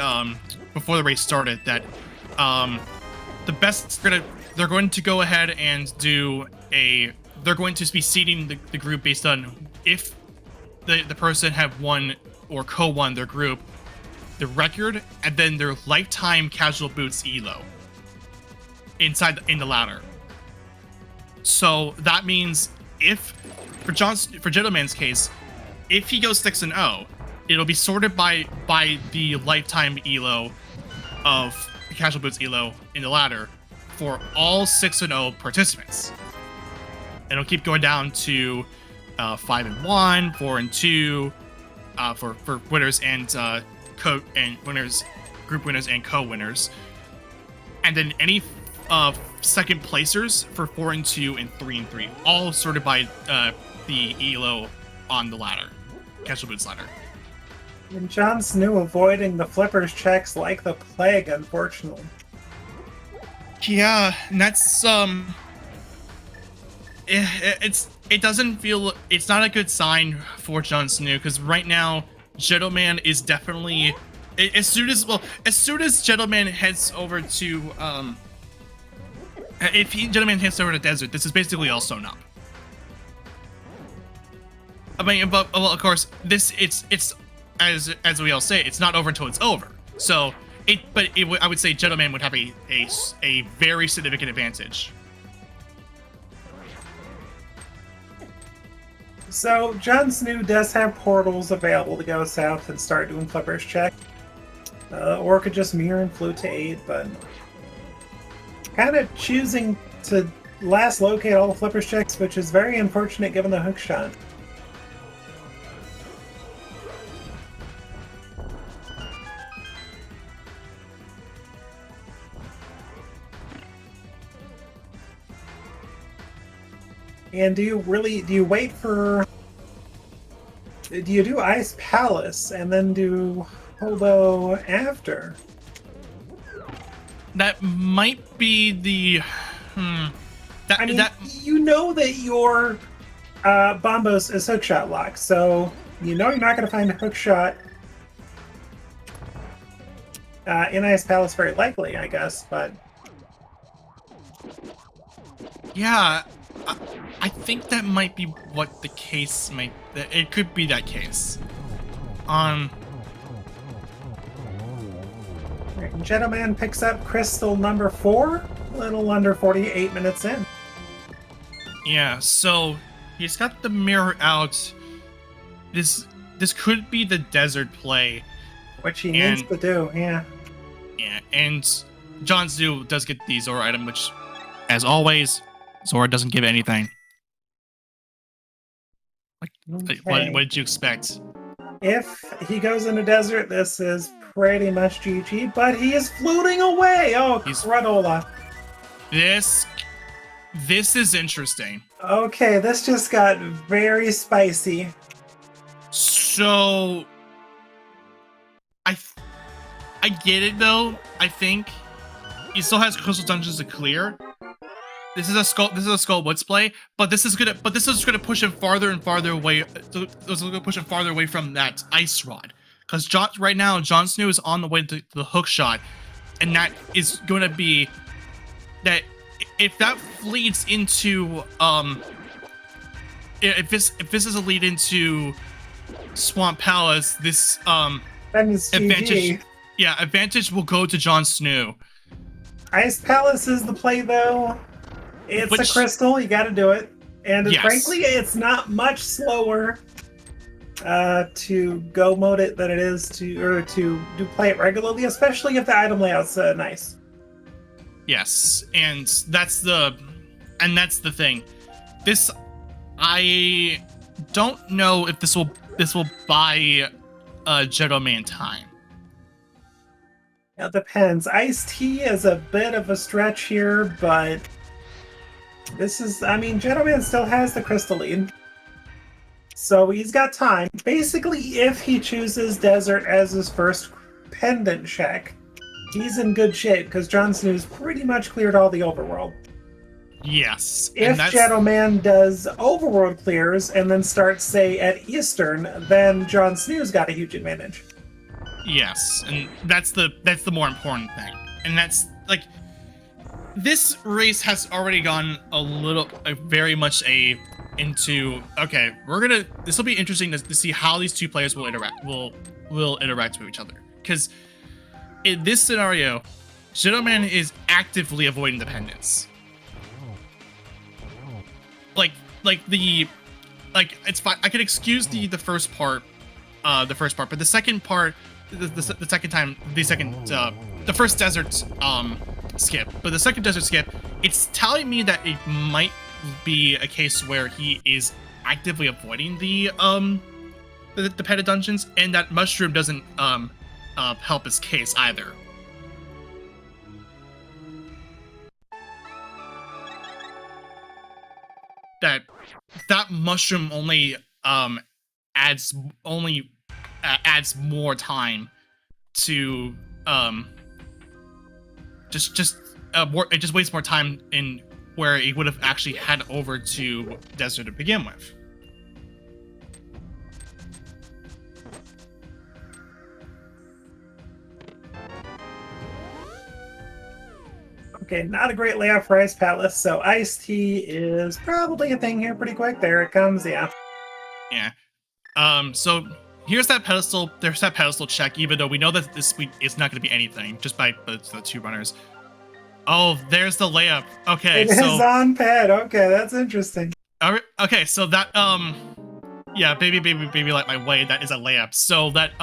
before the race started that the best they're going to go ahead and they're going to be seeding the group based on if the person have won or co-won their group, the record, and then their lifetime casual boots elo in the ladder. So that means if for jeddoman's case, if he goes 6-0, it'll be sorted by the lifetime elo of the casual boots elo in the ladder for all 6-0 participants. And it'll keep going down to 5-1, 4-2 for winners and group winners and co-winners, and then any second placers for 4-2 and 3-3, all sorted by the elo on the ladder, casual boots ladder. And Jon Snuu avoiding the flippers checks like the plague, unfortunately. Yeah, and that's it doesn't feel, it's not a good sign for Jon Snuu, because right now jeddoman is definitely, as soon as jeddoman heads over to jeddoman heads over to desert, this is basically all sewn up. I mean, but well, of course, it's as we all say, it's not over until it's over. So I would say jeddoman would have a very significant advantage. So Jon Snuu does have portals available to go south and start doing flippers check, or could just mirror and float to 8, but kind of choosing to last locate all the flippers checks, which is very unfortunate given the hook shot. And do you do Ice Palace and then do Hobo after? That might be the you know that your Bombos is hookshot locked, so you know you're not going to find a hookshot in Ice Palace very likely, I guess, but yeah, I think that might be what the case might. It could be that case. jeddoman picks up crystal number 4, a little under 48 minutes in. Yeah, so he's got the mirror out. This could be the desert play, which he needs to do. Yeah, and Jon Snuu does get the Zora item, which, as always, Zora doesn't give anything. Okay. What did you expect? If he goes into desert, this is pretty much GG, but he is floating away! Oh, Cradola. This is interesting. Okay, this just got very spicy. So, I get it though. I think he still has Crystal Dungeons to clear. This is a Skull Woods play, but this is gonna push him farther and farther away. This is gonna push him farther away from that Ice Rod, because right now Jon Snuu is on the way to the hook shot, and that is gonna be that if that leads into if this is a lead into Swamp Palace, this advantage will go to Jon Snuu. Ice Palace is the play though. It's a crystal, you gotta do it. And yes, frankly, it's not much slower to go mode it than it is to play it regularly, especially if the item layout's nice. Yes, and that's the thing. This, I don't know if this will buy jeddoman time. It depends. Ice-T is a bit of a stretch here, but this is, I mean, Jeddoman still has the crystalline. So he's got time. Basically, if he chooses Desert as his first pendant check, he's in good shape because Jon Snoo's pretty much cleared all the overworld. Yes. If Jeddoman does overworld clears and then starts, say, at Eastern, then Jon Snoo's got a huge advantage. Yes, and that's the more important thing. And that's like, this race has already gone very much into, okay, this will be interesting to see how these two players will interact with each other. Because in this scenario, Jeddoman is actively avoiding the pendants. It's fine. I could excuse the first part, but the second part, the first desert skip, but the second desert skip, it's telling me that it might be a case where he is actively avoiding the pendant dungeons, and that mushroom doesn't help his case either. That mushroom only adds more time to it just wastes more time in where he would have actually head over to Desert to begin with. Okay, not a great layout for Ice Palace, so Ice-T is probably a thing here pretty quick. There it comes, yeah. Yeah. So here's that pedestal. There's that pedestal check, even though we know that this week is not going to be anything, just by the two runners. Oh, there's the layup. Okay, it is on pad. Okay, that's interesting. Okay, so that, yeah, baby, light my way. That is a layup. So that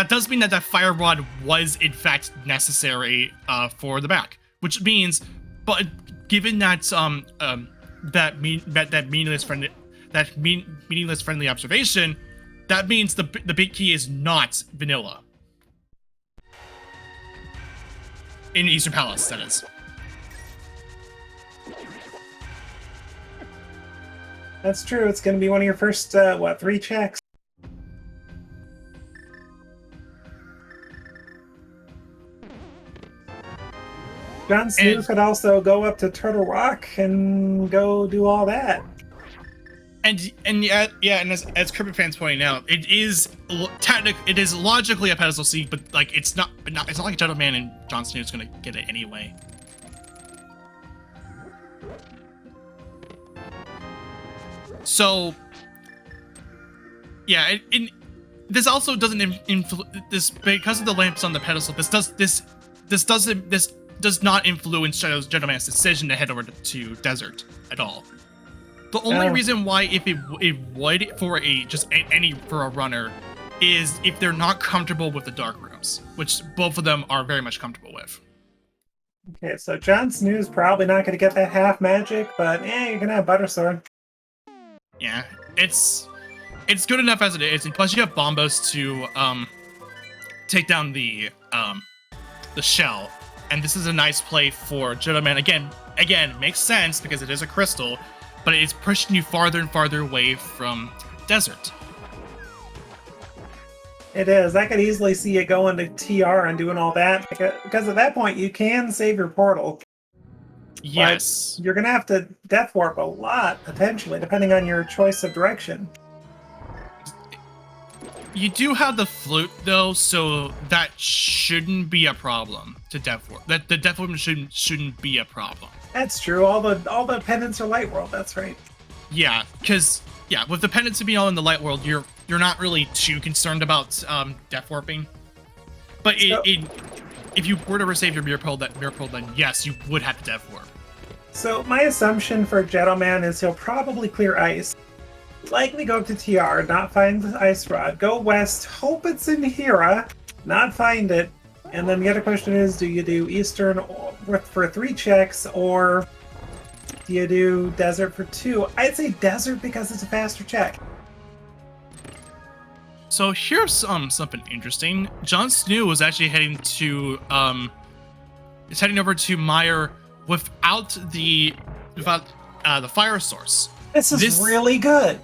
does mean that Fire Rod was in fact necessary for the back. Which means, but given that meaningless friendly observation, that means the big key is not vanilla. In Eastern Palace, that is. That's true. It's going to be one of your first 3 checks. Jon Snuu could also go up to Turtle Rock and go do all that. And yeah, and as Crippin fans pointing out, it is logically a pedestal seed, but like it's not like Jeddoman and Jon Snuu is gonna get it anyway. So yeah, this also doesn't this because of the lamps on the pedestal. This does not influence Jeddoman's decision to head over to Desert at all. The only reason why, if it would for a runner, is if they're not comfortable with the dark rooms, which both of them are very much comfortable with. Okay, so Jon Snoo's probably not going to get that half magic, but you're gonna have Buttersword. Yeah, it's good enough as it is, and plus you have Bombos to take down the shell. And this is a nice play for Jeddoman. Again, makes sense because it is a crystal, but it's pushing you farther and farther away from Desert. It is. I could easily see it going to TR and doing all that, because at that point you can save your portal. Yes. But you're going to have to Death Warp a lot, potentially, depending on your choice of direction. You do have the flute, though, so that shouldn't be a problem to Death Warp. That the Death Warp shouldn't be a problem. That's true. All the pendants are Light World. That's right. Yeah, because with the pendants being all in the Light World, you're not really too concerned about Death Warping. But if you were to save your Mirror Pearl, then yes, you would have to Death Warp. So my assumption for Jeddoman is he'll probably clear ice. Likely go to TR, not find the Ice Rod. Go west, hope it's in Hera, not find it. And then the other question is, do you do Eastern for 3 checks, or do you do Desert for 2? I'd say Desert because it's a faster check. So here's something interesting. Jon Snuu was actually heading over to Meyer without the fire source. This is really good.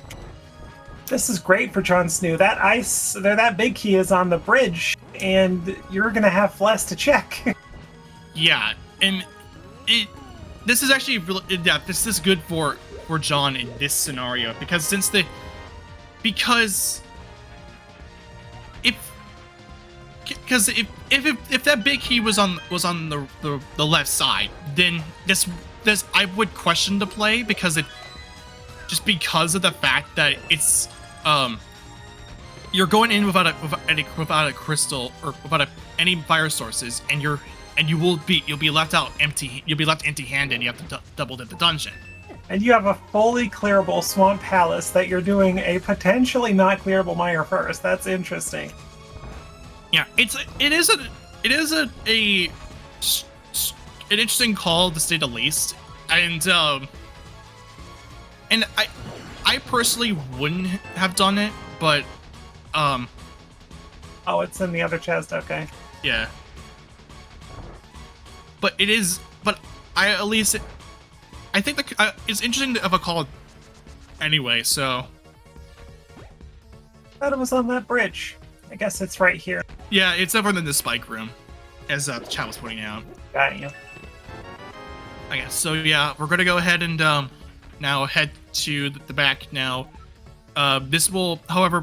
This is great for Jon Snuu. That big key is on the bridge, and you're gonna have less to check. Yeah, and this is actually really, yeah, this is good for Jon in this scenario because if that big key was on the left side, then this I would question the play because of the fact that it's you're going in without a crystal or without any fire sources, and you'll be left empty-handed. And you have to double dip the dungeon. And you have a fully clearable Swamp Palace that you're doing a potentially not clearable Mire first. That's interesting. Yeah, it is an interesting call to say the least, and I personally wouldn't have done it, but oh, it's in the other chest. Okay. Yeah. But I think it's interesting of a call anyway, so. I thought it was on that bridge. I guess it's right here. Yeah, it's over in the spike room, as the chat was pointing out. Got you. Okay, so yeah, we're gonna go ahead and now head to the back now. This will, however,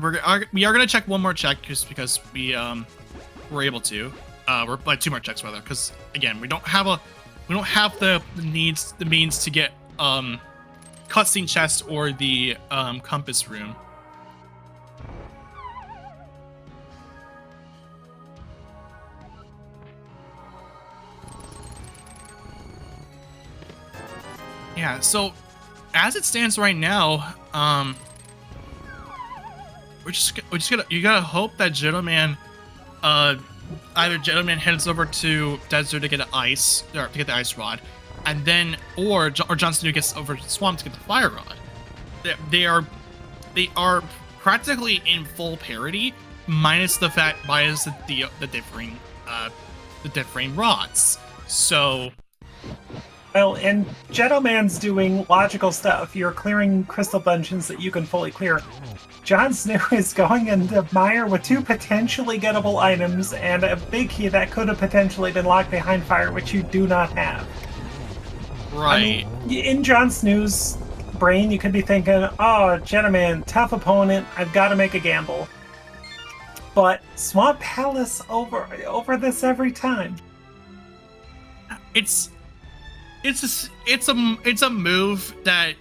we are gonna check one more check just because we're able to. We're like 2 more checks rather, because again, we don't have the means to get cutscene chest or the compass room. Yeah, so as it stands right now, you gotta hope that jeddoman either jeddoman heads over to desert to get the ice rod, and then or Jon Snuu gets over to the swamp to get the fire rod. They are practically in full parity, minus the differing rods. So. Well, and jeddoman's doing logical stuff. You're clearing crystal dungeons that you can fully clear. Jon Snuu is going into Mire with 2 potentially gettable items and a big key that could have potentially been locked behind fire, which you do not have. Right. I mean, in Jon Snoo's brain, you could be thinking, oh, jeddoman, tough opponent, I've got to make a gamble. But Swamp Palace over this every time. It's a move that,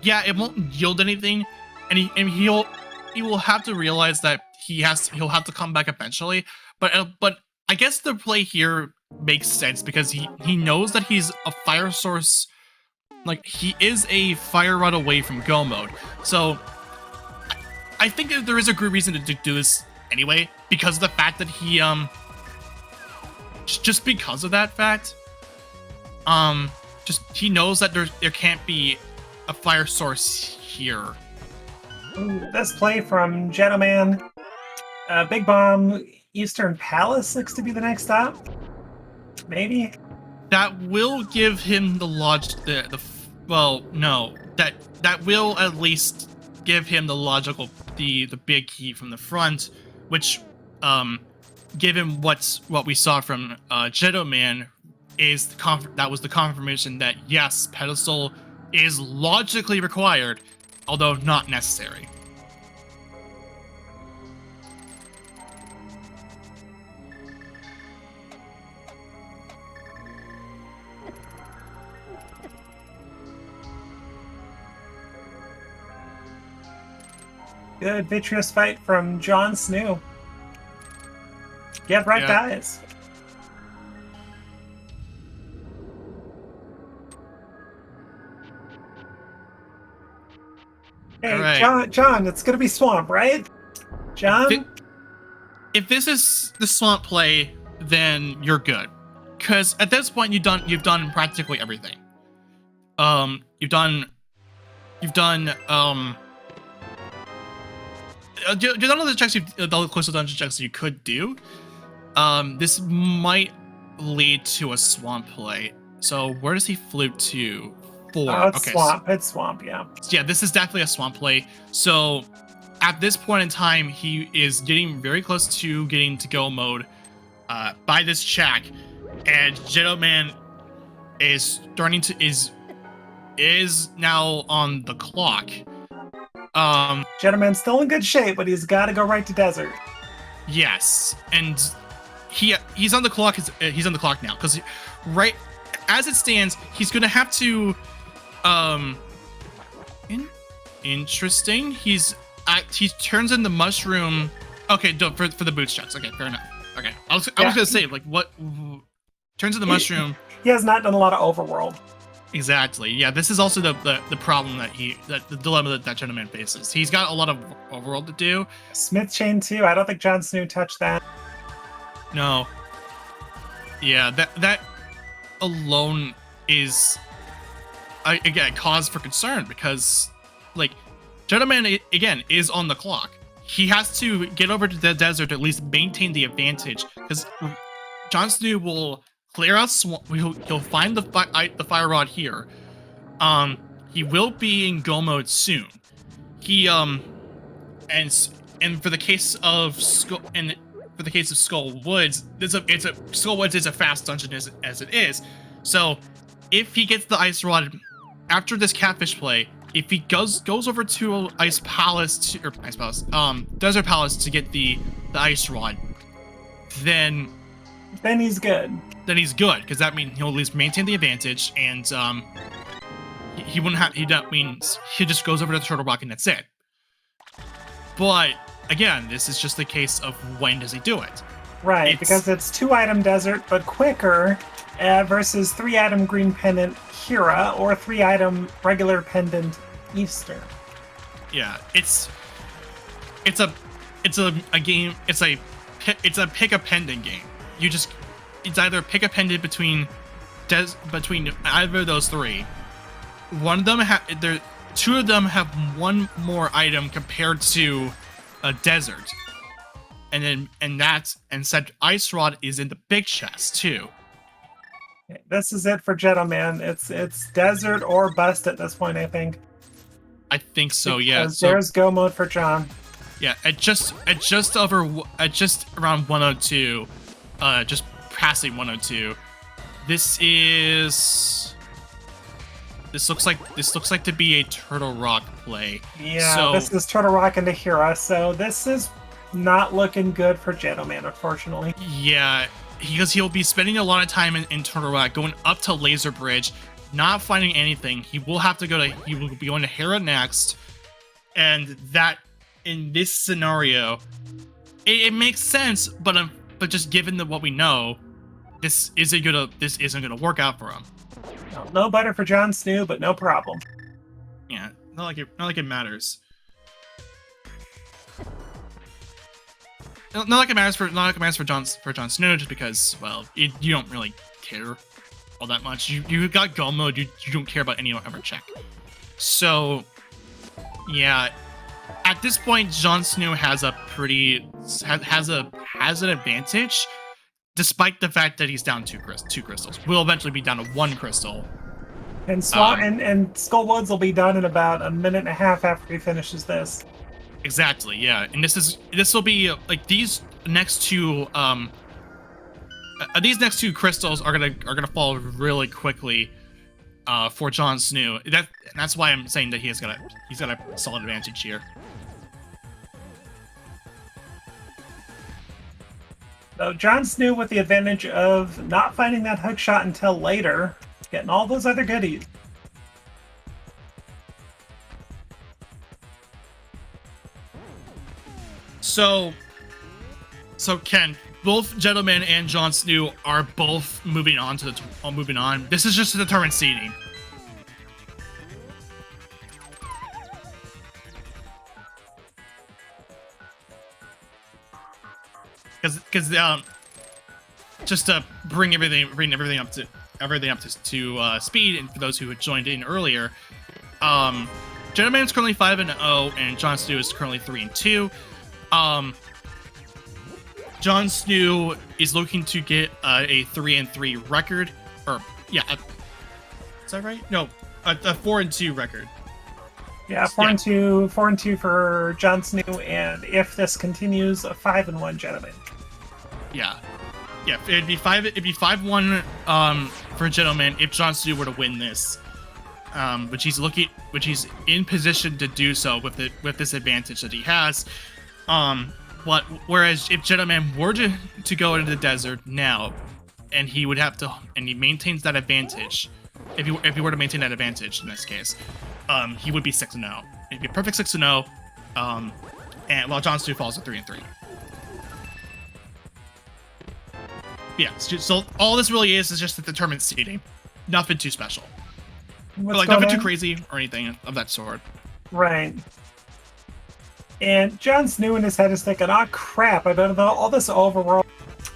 yeah, it won't yield anything, and he will have to realize that he'll have to come back eventually. But I guess the play here makes sense because he knows that he's a fire source, like he is a fire rod away from go mode. So I think that there is a good reason to do this anyway, because of the fact that he just because of that fact. He knows that there can't be a fire source here. Ooh, this play from jeddoman. Big Bomb Eastern Palace looks to be the next stop. Maybe. That will give him the that will at least give him the logical the big key from the front, which given what we saw from jeddoman, that was the confirmation that yes, pedestal is logically required, although not necessary. Good vitreous fight from Jon Snuu. Get right, guys. Hey, right. John, it's gonna be swamp, right? John? If this is the swamp play, then you're good. Because at this point, you've done practically everything. You've done There's all the checks, all the coastal dungeon checks you could do. This might lead to a swamp play. So where does he float to? 4. Oh, it's okay, swamp. It's swamp, yeah. Yeah, this is definitely a swamp play. So at this point in time, he is getting very close to getting to go mode by this check, and jeddoman is starting to is now on the clock. Jeddoman's still in good shape, but he's got to go right to desert. Yes, and he's on the clock. He's on the clock now because right as it stands, he's gonna have to. Interesting. He turns in the mushroom. Okay, for the boots checks. Okay, fair enough. Okay, I was gonna say like what turns in the mushroom. He has not done a lot of overworld. Exactly. Yeah, this is also the problem that the dilemma that jeddoman faces. He's got a lot of overworld to do. Smith chain too. I don't think Jon Snoo touched that. No. Yeah, that alone is again cause for concern because like jeddoman again is on the clock. He has to get over to the desert to at least maintain the advantage because Jon Snoo will clear out swamp. He'll find the fire rod here. He will be in go mode soon. He and for the case of Skull Woods, Skull Woods is a fast dungeon as it is. So if he gets the ice rod after this catfish play, if he goes over to Desert Palace to get the ice rod, then he's good. Then he's good because that means he'll at least maintain the advantage, and he wouldn't have. That means he just goes over to the Turtle Rock and that's it. But again, this is just the case of when does he do it? Right, because it's 2-item desert but quicker versus 3-item green pendant Hira or 3-item regular pendant Easter. Yeah, it's a game. It's a pick a pendant game. It's either pick a pendant between either of those 3. One of them two of them have one more item compared to a desert, and said ice rod is in the big chest too. This is it for jeddoman. It's desert or bust at this point, I think. I think so. Because yeah. there's go mode for Jon. Yeah, at just around 102, just passing 102. This looks like to be a Turtle Rock play. Yeah, so, this is Turtle Rock into Hira, so this is not looking good for jeddoman, unfortunately. Yeah, because he'll be spending a lot of time in Turtle Rock, going up to Laser Bridge, not finding anything. He will be going to Hera next, and that in this scenario, it makes sense. But just given what we know, this isn't gonna work out for him. No better for Jon Snoo, but no problem. Yeah, not like it matters. Not like it matters for Jon Snoo, just because you don't really care all that much. You got go mode. You don't care about any ever check. So yeah, at this point, Jon Snoo has an advantage, despite the fact that he's down 2 crystals. We'll eventually be down to 1 crystal. And Skull Woods will be done in about a minute and a half after he finishes this. Exactly, yeah. And this will be like these next 2 crystals are gonna fall really quickly for Jon Snoo. That's why I'm saying that he's got a solid advantage here. So Jon Snoo with the advantage of not finding that hook shot until later, getting all those other goodies. So Ken, both jeddoman and Jon Snoo are both moving on. This is just to determine seeding. Because just to bring everything up to speed, and for those who had joined in earlier, Jeddoman is currently 5-0, and Jon Snuu is currently 3-2. Jon Snuu is looking to get a 3-3 record, or yeah, is that right? No, a 4-2 record. Yeah, 4-2 for Jon Snuu, and if this continues, a 5-1 Jeddoman. Yeah, it'd be 5-1 for Jeddoman if Jon Snuu were to win this, which he's in position to do so with this advantage that he has. But whereas if Jeddoman were to go into the desert now, and he maintains that advantage, if he were to maintain that advantage in this case, he would be 6-0. It'd be a perfect 6-0, and while Jon Snuu falls to 3-3. Yeah, so all this really is just to determine seeding. Nothing too special. Nothing too crazy or anything of that sort. Right. And Jon Snuu in his head is thinking, oh crap, I done all this overworld,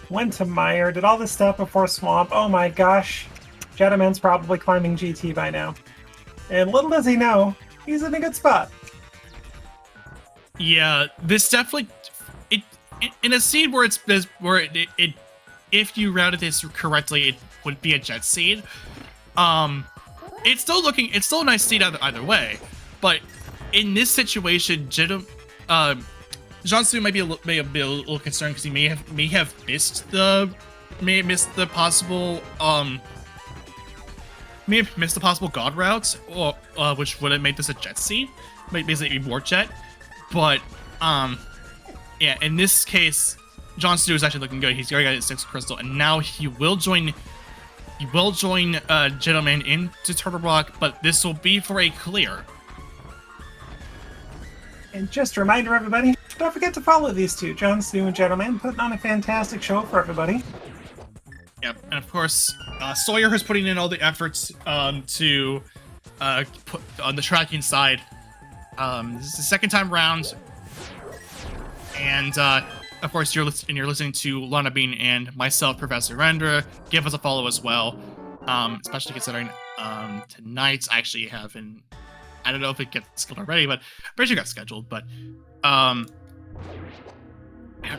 went to Mire, did all this stuff before Swamp, oh my gosh, Jeddoman's probably climbing GT by now. And little does he know, he's in a good spot. Yeah, this definitely, in a seed where if you routed this correctly, it would be a jet seed. It's still a nice seed either way, but in this situation, Jon Snuu may be a little concerned because he may have missed the possible god routes, or which would have made this a jet seed, basically more jet. But yeah, in this case, Jon Snuu is actually looking good. He's already got his 6th crystal, and now he will join Jeddoman into Turtle Rock, but this will be for a clear. And just a reminder, everybody, don't forget to follow these two, Jon Snuu and Jeddoman, putting on a fantastic show for everybody. Yep, and of course, Sawyer is putting in all the efforts to put on the tracking side. This is the second time round, and of course, you're listening to Lana Bean and myself, Professor Rendra. Give us a follow as well, especially considering tonight I actually haven't. I don't know if it gets scheduled already, but I'm pretty sure it got scheduled. But I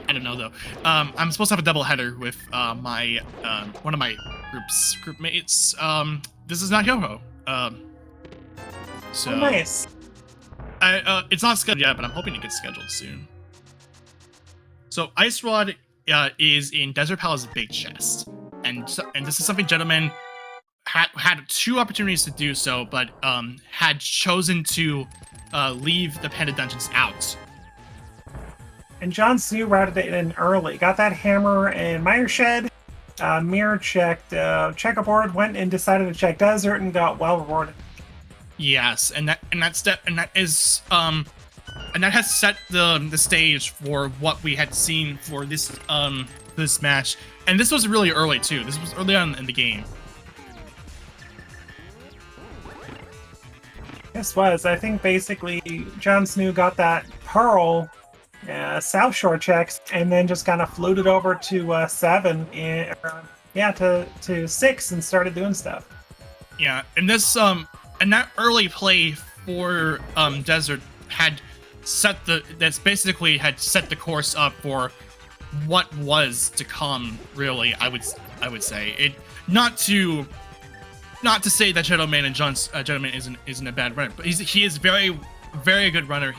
don't know though. I'm supposed to have a double header with my one of my group mates. This is not Yoho. So nice. It's not scheduled yet, but I'm hoping it gets scheduled soon. So Ice Rod is in Desert Palace Big Chest, and this is something Jeddoman had 2 opportunities to do so, but had chosen to leave the Panda Dungeons out. And Jon Snuu routed it in early. Got that hammer and Mire Shed, mirror checked, checkerboard, went and decided to check Desert and got well rewarded. Yes, and that has set the stage for what we had seen for this this match. And this was really early too. This was early on in the game. This was, I think, basically Jon Snuu got that Pearl South Shore checks, and then just kind of floated over to 7, to 6, and started doing stuff. Yeah, and this and that early play for Desert had set the course up for what was to come. Really, I would say it. Not to say that Jeddoman and Jeddoman isn't a bad runner, but he is very, very good runner.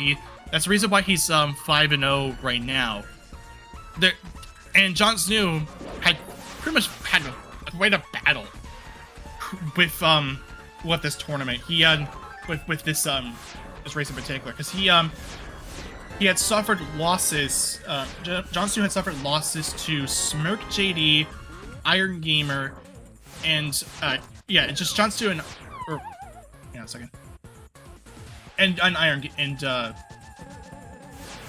That's the reason why he's 5-0 right now. And Jon Snuu had pretty much had quite a battle with this tournament. He with this race in particular, because he had suffered losses. Jon Snuu had suffered losses to Smirk JD, Iron Gamer, and just Jon Snuu a second. And Iron and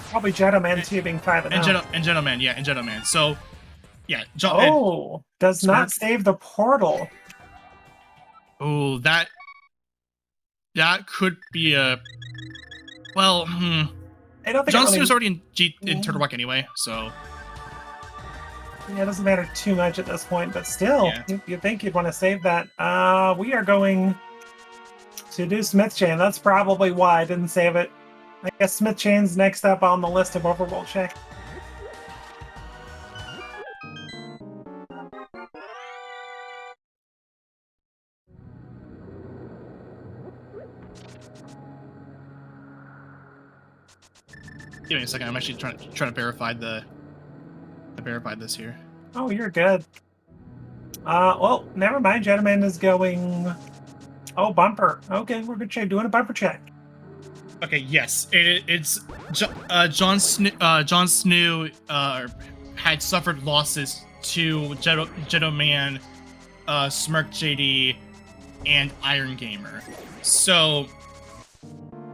probably Jeddoman too, being 5-0. And Jeddoman. So yeah, does not save the portal. Oh, that could be a I don't think Jon Snoo's already in Turtle Rock anyway, so yeah, it doesn't matter too much at this point, but still, you'd think you'd want to save that. We are going To do Smith Chain, that's probably why I didn't save it. I guess Smith Chain's next up on the list of overworld check. Give me a second. I'm actually trying to verify this here. Oh, you're good. Well, never mind. Gentleman is going. Oh, bumper. Okay, we're good shape. Doing a bumper check. Okay, yes, it's John Snuu had suffered losses to jeddoman, Smirk JD, and Iron Gamer. So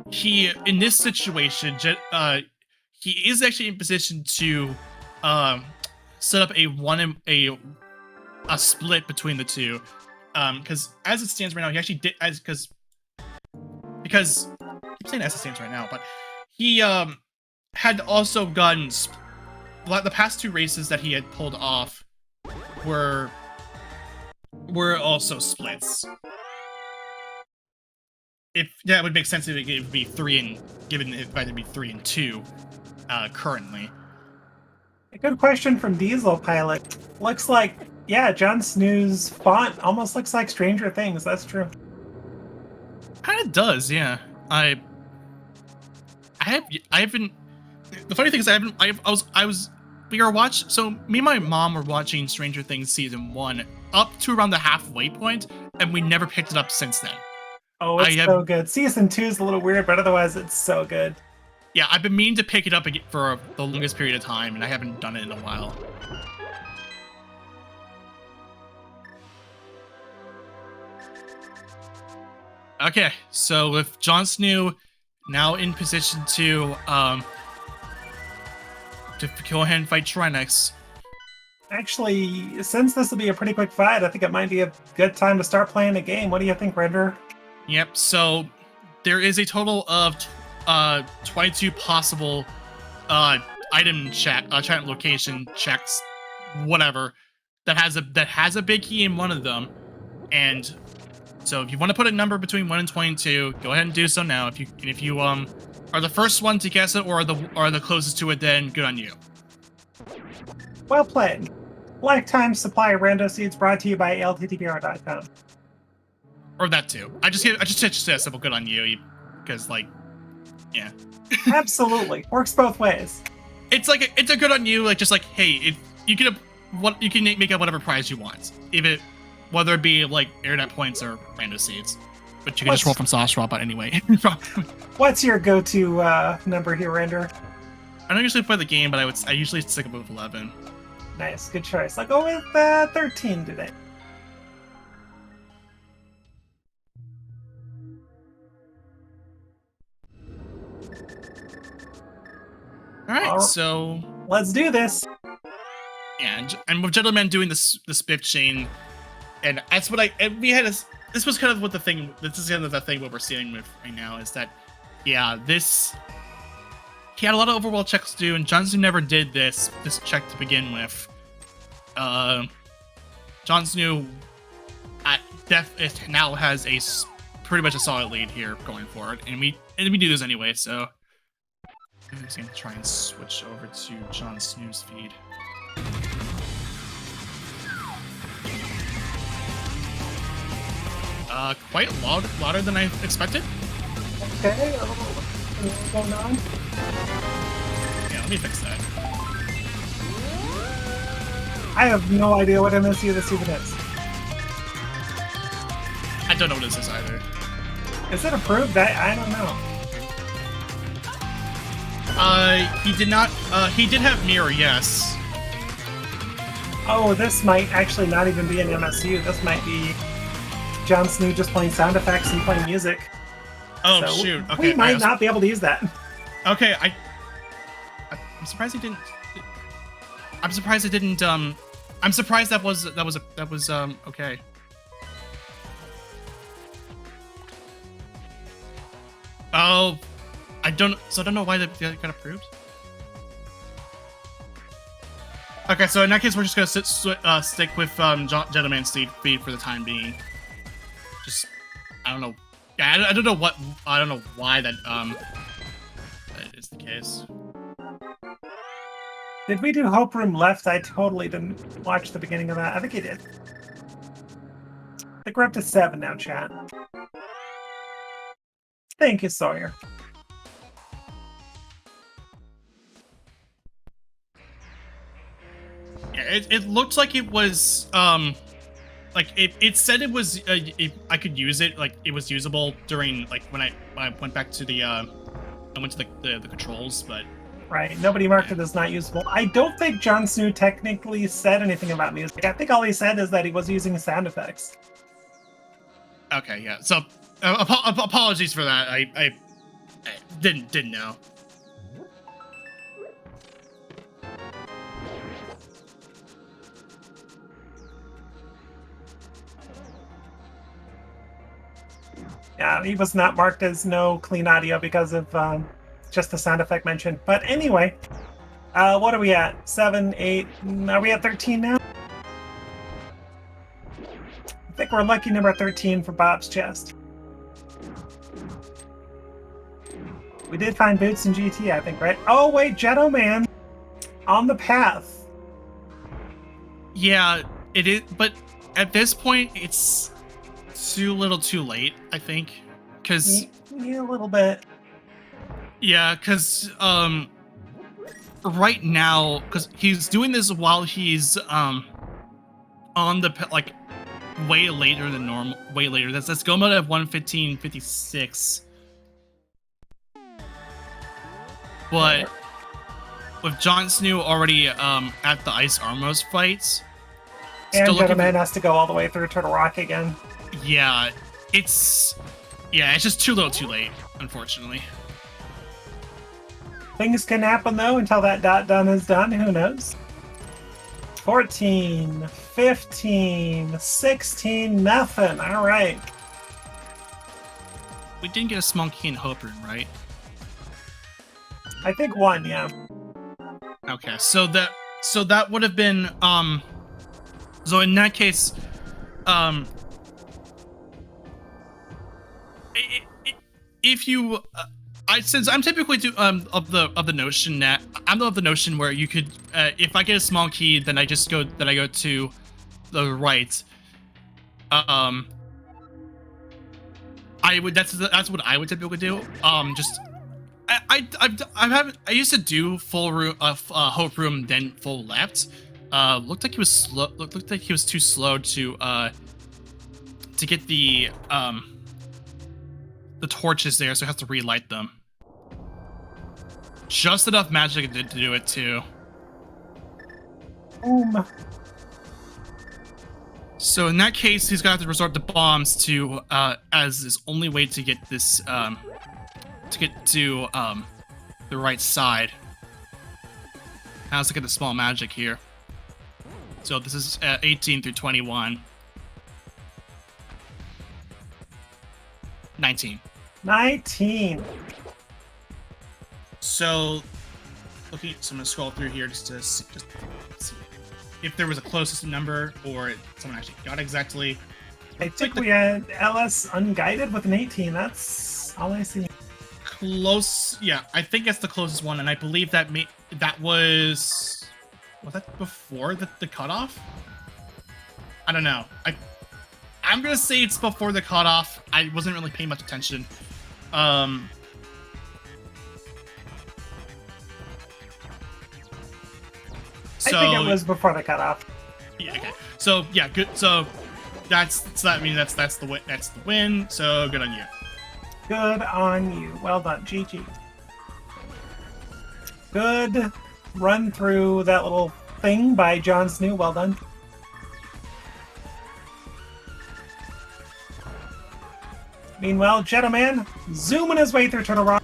he, in this situation, he is actually in position to set up a split between the two. Because as it stands right now, he actually did because I keep saying as it stands right now, but he had also gotten the past two races that he had pulled off were also splits. If that would make sense if it would be 3 and given it might be 3 and 2 currently. A good question from Diesel Pilot. Looks like, yeah, Jon Snoo's font almost looks like Stranger Things. That's true. Kind of does, yeah. I haven't. The funny thing is, we were watching. So me and my mom were watching Stranger Things season 1 up to around the halfway point, and we never picked it up since then. Oh, it's so good. Season 2 is a little weird, but otherwise it's so good. Yeah, I've been meaning to pick it up again for the longest period of time, and I haven't done it in a while. Okay, so with Jon Snuu now in position to go ahead and fight Trinex. Actually, since this will be a pretty quick fight, I think it might be a good time to start playing the game. What do you think, Render? Yep, so there is a total of 22 possible item check location checks, whatever, that has a big key in one of them. And so if you want to put a number between 1 and 22, go ahead and do so now. If you are the first one to guess it or are the closest to it, then good on you. Well played. Lifetime supply of rando seeds brought to you by ALTTPR.com. Or that too. I just said a simple good on you, because like, yeah. Absolutely, works both ways. It's a good on you, like just like, hey, you can make up whatever prize you want, whether it be like internet points or rando seeds, but you can just roll from Sauce Drop. But anyway, what's your go-to number here, Render? I don't usually play the game, but I usually stick with 11. Nice, good choice. I'll go with 13 today. All right, so let's do this. Yeah, and with Gentleman doing the spiff chain, and that's what this was kind of what the thing. This is kind of the thing what we're seeing with right now is that, yeah, he had a lot of overworld checks to do, and Jon Snuu never did this check to begin with. Jon Snuu now has pretty much a solid lead here going forward, and we do this anyway. So I'm just gonna try and switch over to Jon Snoo's feed. Quite louder than I expected. Okay, what's going on? Yeah, let me fix that. I have no idea what MSU this even is. I don't know what this is either. Is it approved? I don't know. He did not. He did have mirror, yes. Oh, this might actually not even be an MSU. This might be Jon Snuu just playing sound effects and playing music. Oh, so shoot. Okay. We might not be able to use that. Okay, I'm surprised he didn't. I'm surprised it didn't. I'm surprised that was okay. Oh, I don't know why that got approved. Okay, so in that case, we're just gonna stick with Gentleman's feed for the time being. Just, I don't know Yeah, I don't know why that is the case. Did we do Hope Room Left? I totally didn't watch the beginning of that. I think he did. I think we're up to 7 now, chat. Thank you, Sawyer. Yeah, it looked like it was like it said it was I could use it, like it was usable during like when I went back to the I went to the controls, but right, nobody marked it as not usable. I don't think Jon Snuu technically said anything about music. I think all he said is that he was using sound effects. Okay, yeah. So apologies for that. I didn't know. Yeah, he was not marked as no clean audio because of just the sound effect mentioned. But anyway, what are we at? 7, 8, are we at 13 now? I think we're lucky number 13 for Bob's chest. We did find boots in GT, I think, right? Oh, wait, jeddoman on the path. Yeah, it is, but at this point, it's too little too late, I think, because yeah, a little bit. Yeah, because right now, because he's doing this while he's on the like way later than normal, way later. That's go mode at 1:15:56. But with Jon Snuu already at the Ice Armos fights, and jeddoman has to go all the way through Turtle Rock again. Yeah, it's just too little too late, unfortunately. Things can happen though until that dot done is done. Who knows? 14, 15, 16, nothing. All right. We didn't get a small key in Hope Room, right? I think 1, yeah. Okay, so that would have been so in that case if you since I'm typically of the notion that I'm of the notion where you could if I get a small key, then I go to the right. I would that's what I would typically do. Just I used to do full room Hope Room then full left. Looked like he was slow. Looked like he was too slow to get the torches there, so I have to relight them. Just enough magic to do it too. So in that case, he's gonna have to resort to bombs to as his only way to get this to get to the right side. Now let's look at the small magic here. So this is 18 through 21. 19. 19. So, so I'm gonna scroll through here just to see if there was a closest number or someone actually got exactly. I think we had LS unguided with an 18. That's all I see. Close, yeah. I think that's the closest one, and I believe that was that before the cutoff? I don't know. I'm gonna say it's before the cutoff. I wasn't really paying much attention. So, I think it was before the cutoff. Yeah. Okay. So yeah, good. So that means that's the win. That's the win. So good on you. Good on you. Well done, GG. Good run through that little thing by Jon Snuu. Well done. Meanwhile, jeddoman zooming his way through Turtle Rock.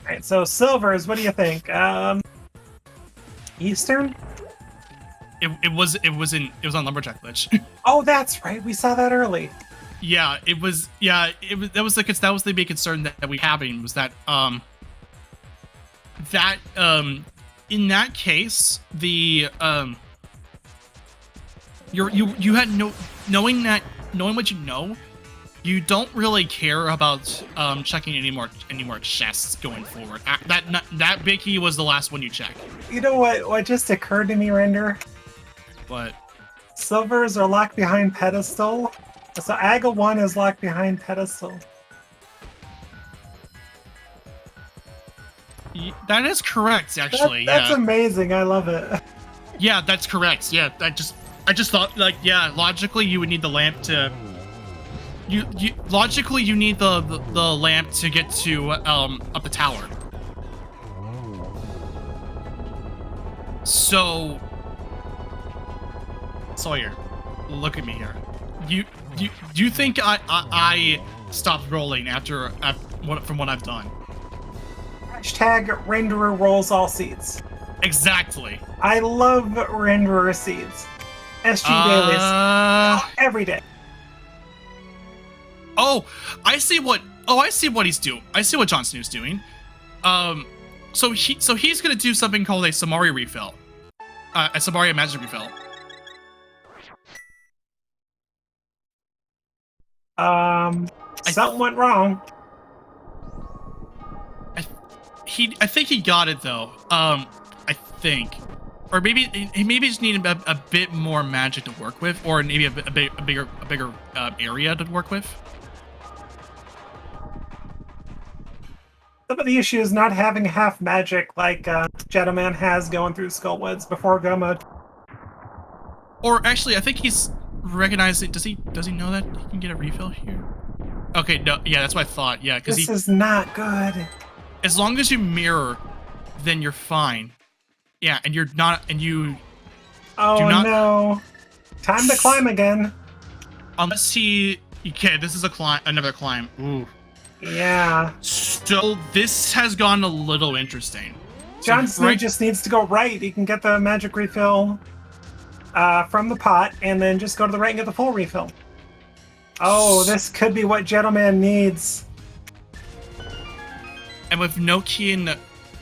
Alright, so silvers, what do you think? Eastern? It was on Lumberjack Glitch. Oh, that's right. We saw that early. Yeah, it was. Yeah, that was the big concern that we having was that in that case, the you had knowing what you know, you don't really care about checking any more chests going forward. That big key was the last one you checked. You know what just occurred to me, Render? What? Silvers are locked behind pedestal. So AGA 1 is locked behind pedestal. That is correct, actually. That's yeah. amazing. I love it. Yeah, that's correct. Yeah, I just thought, like, yeah, logically you would need the lamp to. Logically you need the lamp to get to up the tower. So Sawyer, look at me here. Do you think I stopped rolling after from what I've done? Hashtag renderer rolls all seeds. Exactly. I love renderer seeds. SG dailies. Every day. Oh, I see what he's doing. I see what Jon Snoo's doing. So he's gonna do something called a Samari refill. A Samari magic refill. Something went wrong. I think he got it though. I think, or maybe he just needed a bit more magic to work with, or maybe a bigger area to work with. Some of the issue is not having half magic like Jeddoman has going through Skullwoods before go mode. Or actually, I think he's recognizing. Does he know that he can get a refill here? Okay, no, yeah, that's what I thought. Yeah, because this is not good. As long as you mirror, then you're fine. Yeah, and you're not, and you. Oh do not, no! Time to climb again. Unless he. Okay, this is another climb. Ooh. Yeah. So this has gotten a little interesting. Jon Snoo just needs to go right. He can get the magic refill from the pot, and then just go to the right and get the full refill. Oh, this could be what Jeddoman needs. And with no key in the,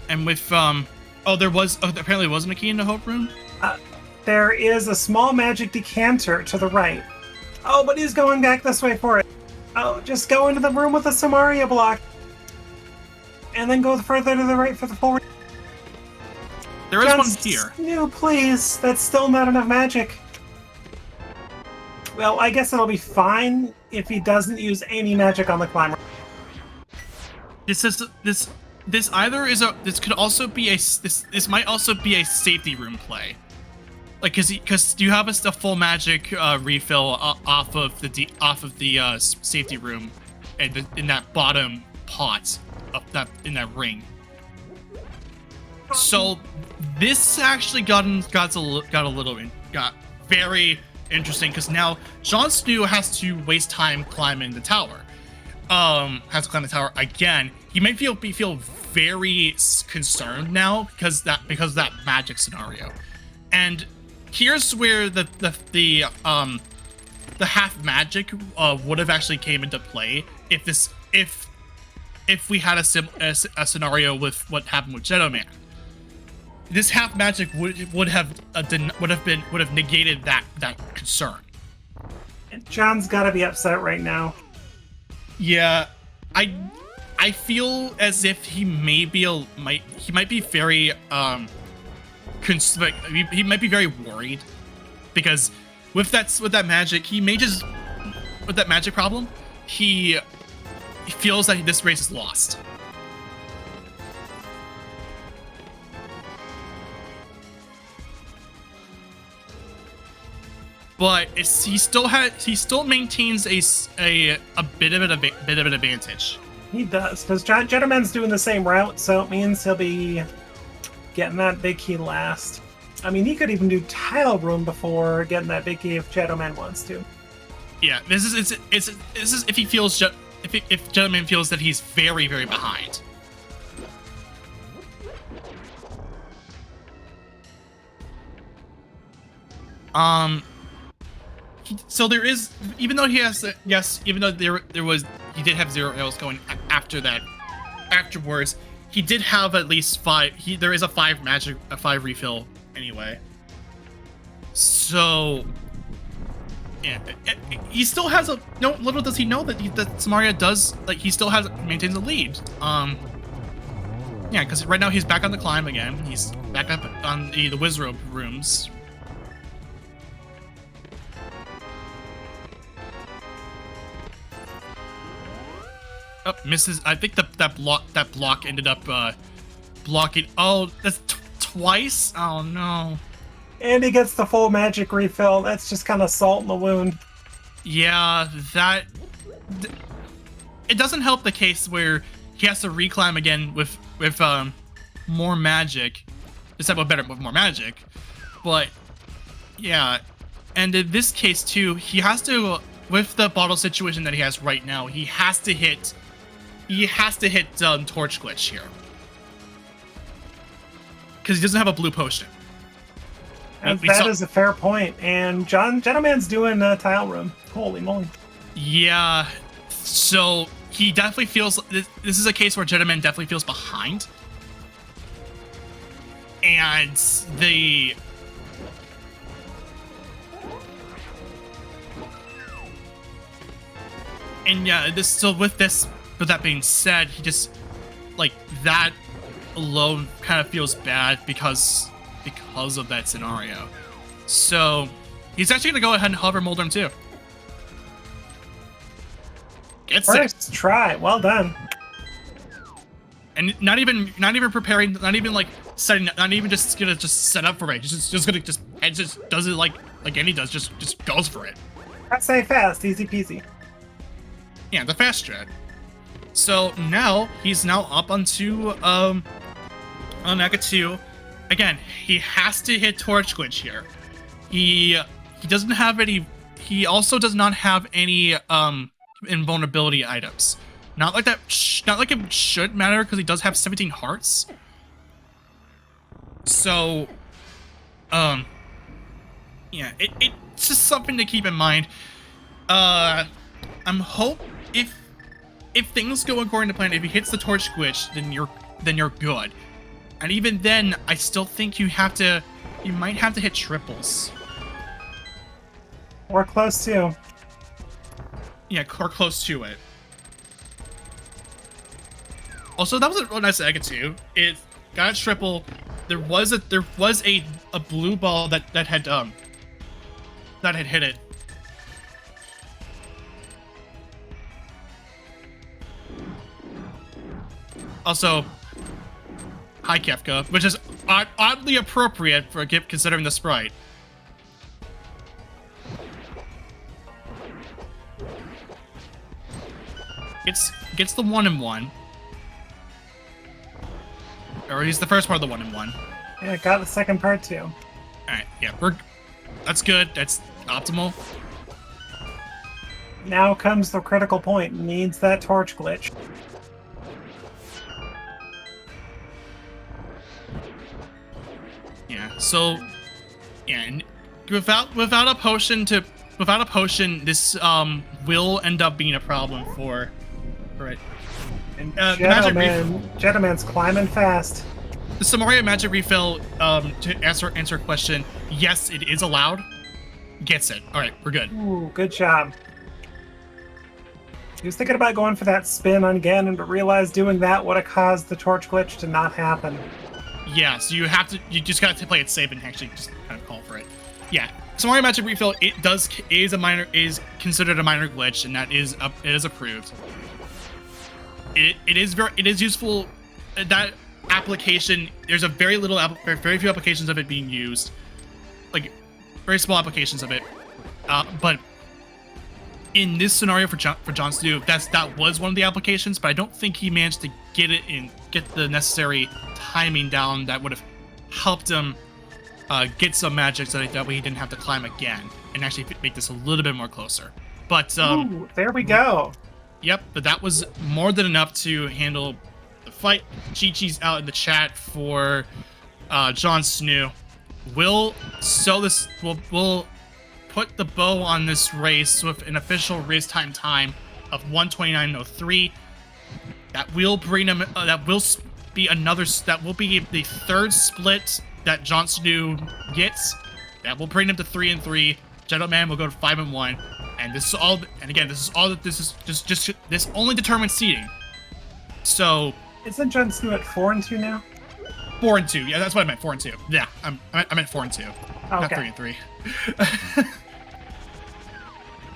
and with apparently wasn't a key in the hope room. There is a small magic decanter to the right. Oh, but he's going back this way for it. Oh, just go into the room with the Samaria block. And then go further to the right for the full. There is one here. No, please. That's still not enough magic. Well, I guess it'll be fine if he doesn't use any magic on the climber. This could also be this might also be a safety room play, like because you have a full magic refill off of the safety room, and in that bottom pot of that in that ring. So this actually got very interesting because now Jon Snoo has to waste time climbing the tower. Has to climb the tower again. He might feel very concerned now because of that magic scenario. And here's where the half magic would have actually came into play if we had a scenario with what happened with Jeddoman. This half magic would have negated that concern. And John's got to be upset right now. Yeah, I feel as if he might be very he might be very worried because with that magic with that magic problem he feels that this race is lost. But he still maintains a bit of an advantage. He does, because Jeddoman's doing the same route, so it means he'll be getting that big key last. I mean, he could even do tile room before getting that big key if Jeddoman wants to. Yeah, this is if he feels if Jeddoman feels that he's very, very behind. So there is, even though he has, even though he did have 0 arrows going after that, afterwards, he did have at least 5. There is a 5 refill anyway. So yeah, he still has a no. Little does he know that Samaria does, like, he still maintains a lead. Yeah, because right now he's back on the climb again. He's back up on the Wizrobe rooms. Oh, misses. I think that block ended up blocking. Oh, that's twice. Oh no. And he gets the full magic refill. That's just kind of salt in the wound. Yeah, it doesn't help the case where he has to reclimb again with more magic. This time with more magic. But yeah, and in this case too, he has to, with the bottle situation that he has right now, he has to hit Torch Glitch here, because he doesn't have a blue potion. And that is a fair point. And Jeddoman's doing Tile Room. Holy moly. Yeah, so he definitely feels, this is a case where Jeddoman definitely feels behind. And yeah, with that being said, he just, like, that alone kind of feels bad because of that scenario. So he's actually gonna go ahead and hover Moldrum too. First try, well done. And not even preparing, not even like setting, not even just gonna set up for it. Just gonna does it like Andy does. Just goes for it. Press A fast, easy peasy. Yeah, the fast strat. So now he's up onto on Eka 2. Again, he has to hit Torch Glitch here. He doesn't have any. He also does not have any invulnerability items. Not like that. Not like it should matter, because he does have 17 hearts. So, yeah, it's just something to keep in mind. I'm if things go according to plan, if he hits the Torch Glitch, then you're good. And even then, I still think you might have to hit triples. Or close to. Yeah, or close to it. Also, that was a really nice Eka too. It got a triple. There was a blue ball that had hit it. Also, hi Kefka, which is oddly appropriate for a gift considering the sprite. Gets the 1-in-1. Or he's the first part of the 1-in-1. Yeah, got the second part too. Alright, yeah, that's good. That's optimal. Now comes the critical point. Needs that Torch Glitch. Yeah, so yeah, and without a potion, this will end up being a problem for it. And Jeddoman's climbing fast. The Samaria magic refill, to answer a question, yes, it is allowed. Gets it. All right, we're good. Ooh, good job. He was thinking about going for that spin on Ganon, but realized doing that would have caused the Torch Glitch to not happen. Yeah, so you just got to play it safe and actually just kind of call for it. Yeah, Samaria magic refill, is considered a minor glitch, and it is approved. It is useful. That application, there's very few applications of it being used, like very small applications of it. But in this scenario for Jon Snuu, that was one of the applications, but I don't think he managed to get the necessary timing down that would have helped him get some magic, so that way he didn't have to climb again and actually make this a little bit more closer. But ooh, there we go. Yep, but that was more than enough to handle the fight. Chi-Chi's out in the chat for Jon Snuu. We'll put the bow on this race with an official race time of 1:29.03. That will bring him. be the third split that Jon Snuu gets. That will bring him to 3-3. Jeddoman will go to 5-1. And this is all. And again, this is just this only determines seeding. So. Isn't Jon Snuu at 4-2 now? 4-2. Yeah, that's what I meant. 4-2. Yeah, I meant 4-2. Okay. Not 3-3.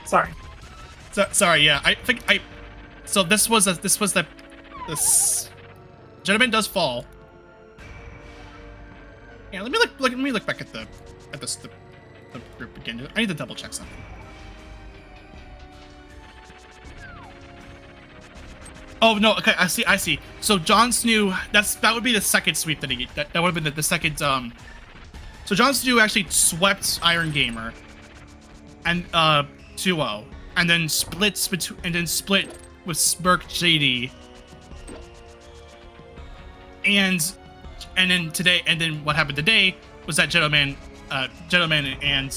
Sorry. Sorry. Yeah, I think I. So this was the Jeddoman does fall. Yeah, let me look back at the group again. I need to double check something. Oh no, okay, I see. So Jon Snuu, that would be the second sweep that he that would have been the second So Jon Snuu actually swept Iron Gamer and 2-0, and then split with Smirk JD. And then what happened today was that Jeddoman and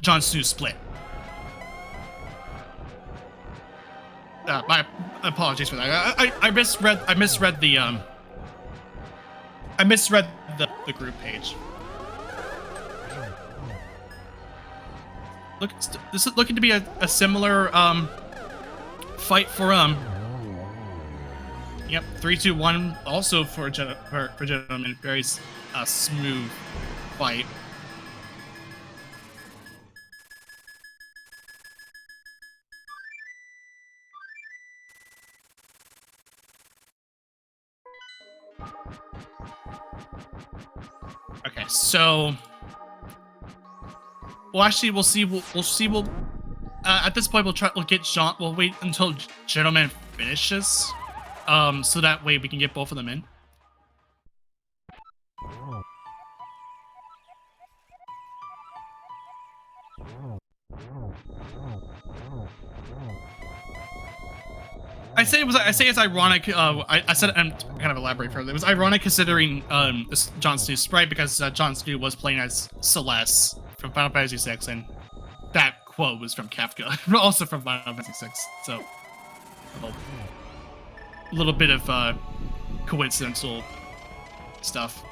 Jon Snuu split. My apologies for that. I misread the group page. Look, this is looking to be a similar fight for Yep, 3-2-1 also for Jeddoman. Very smooth fight. Okay, so we'll see. We'll at this point we'll wait until Jeddoman finishes. So that way we can get both of them in. I say it's ironic. I said I'm kind of elaborate further. It was ironic considering this Jon Snuu sprite because Jon Snuu was playing as Celeste from Final Fantasy VI, and that quote was from Kafka, also from Final Fantasy VI. So a little bit of coincidental stuff.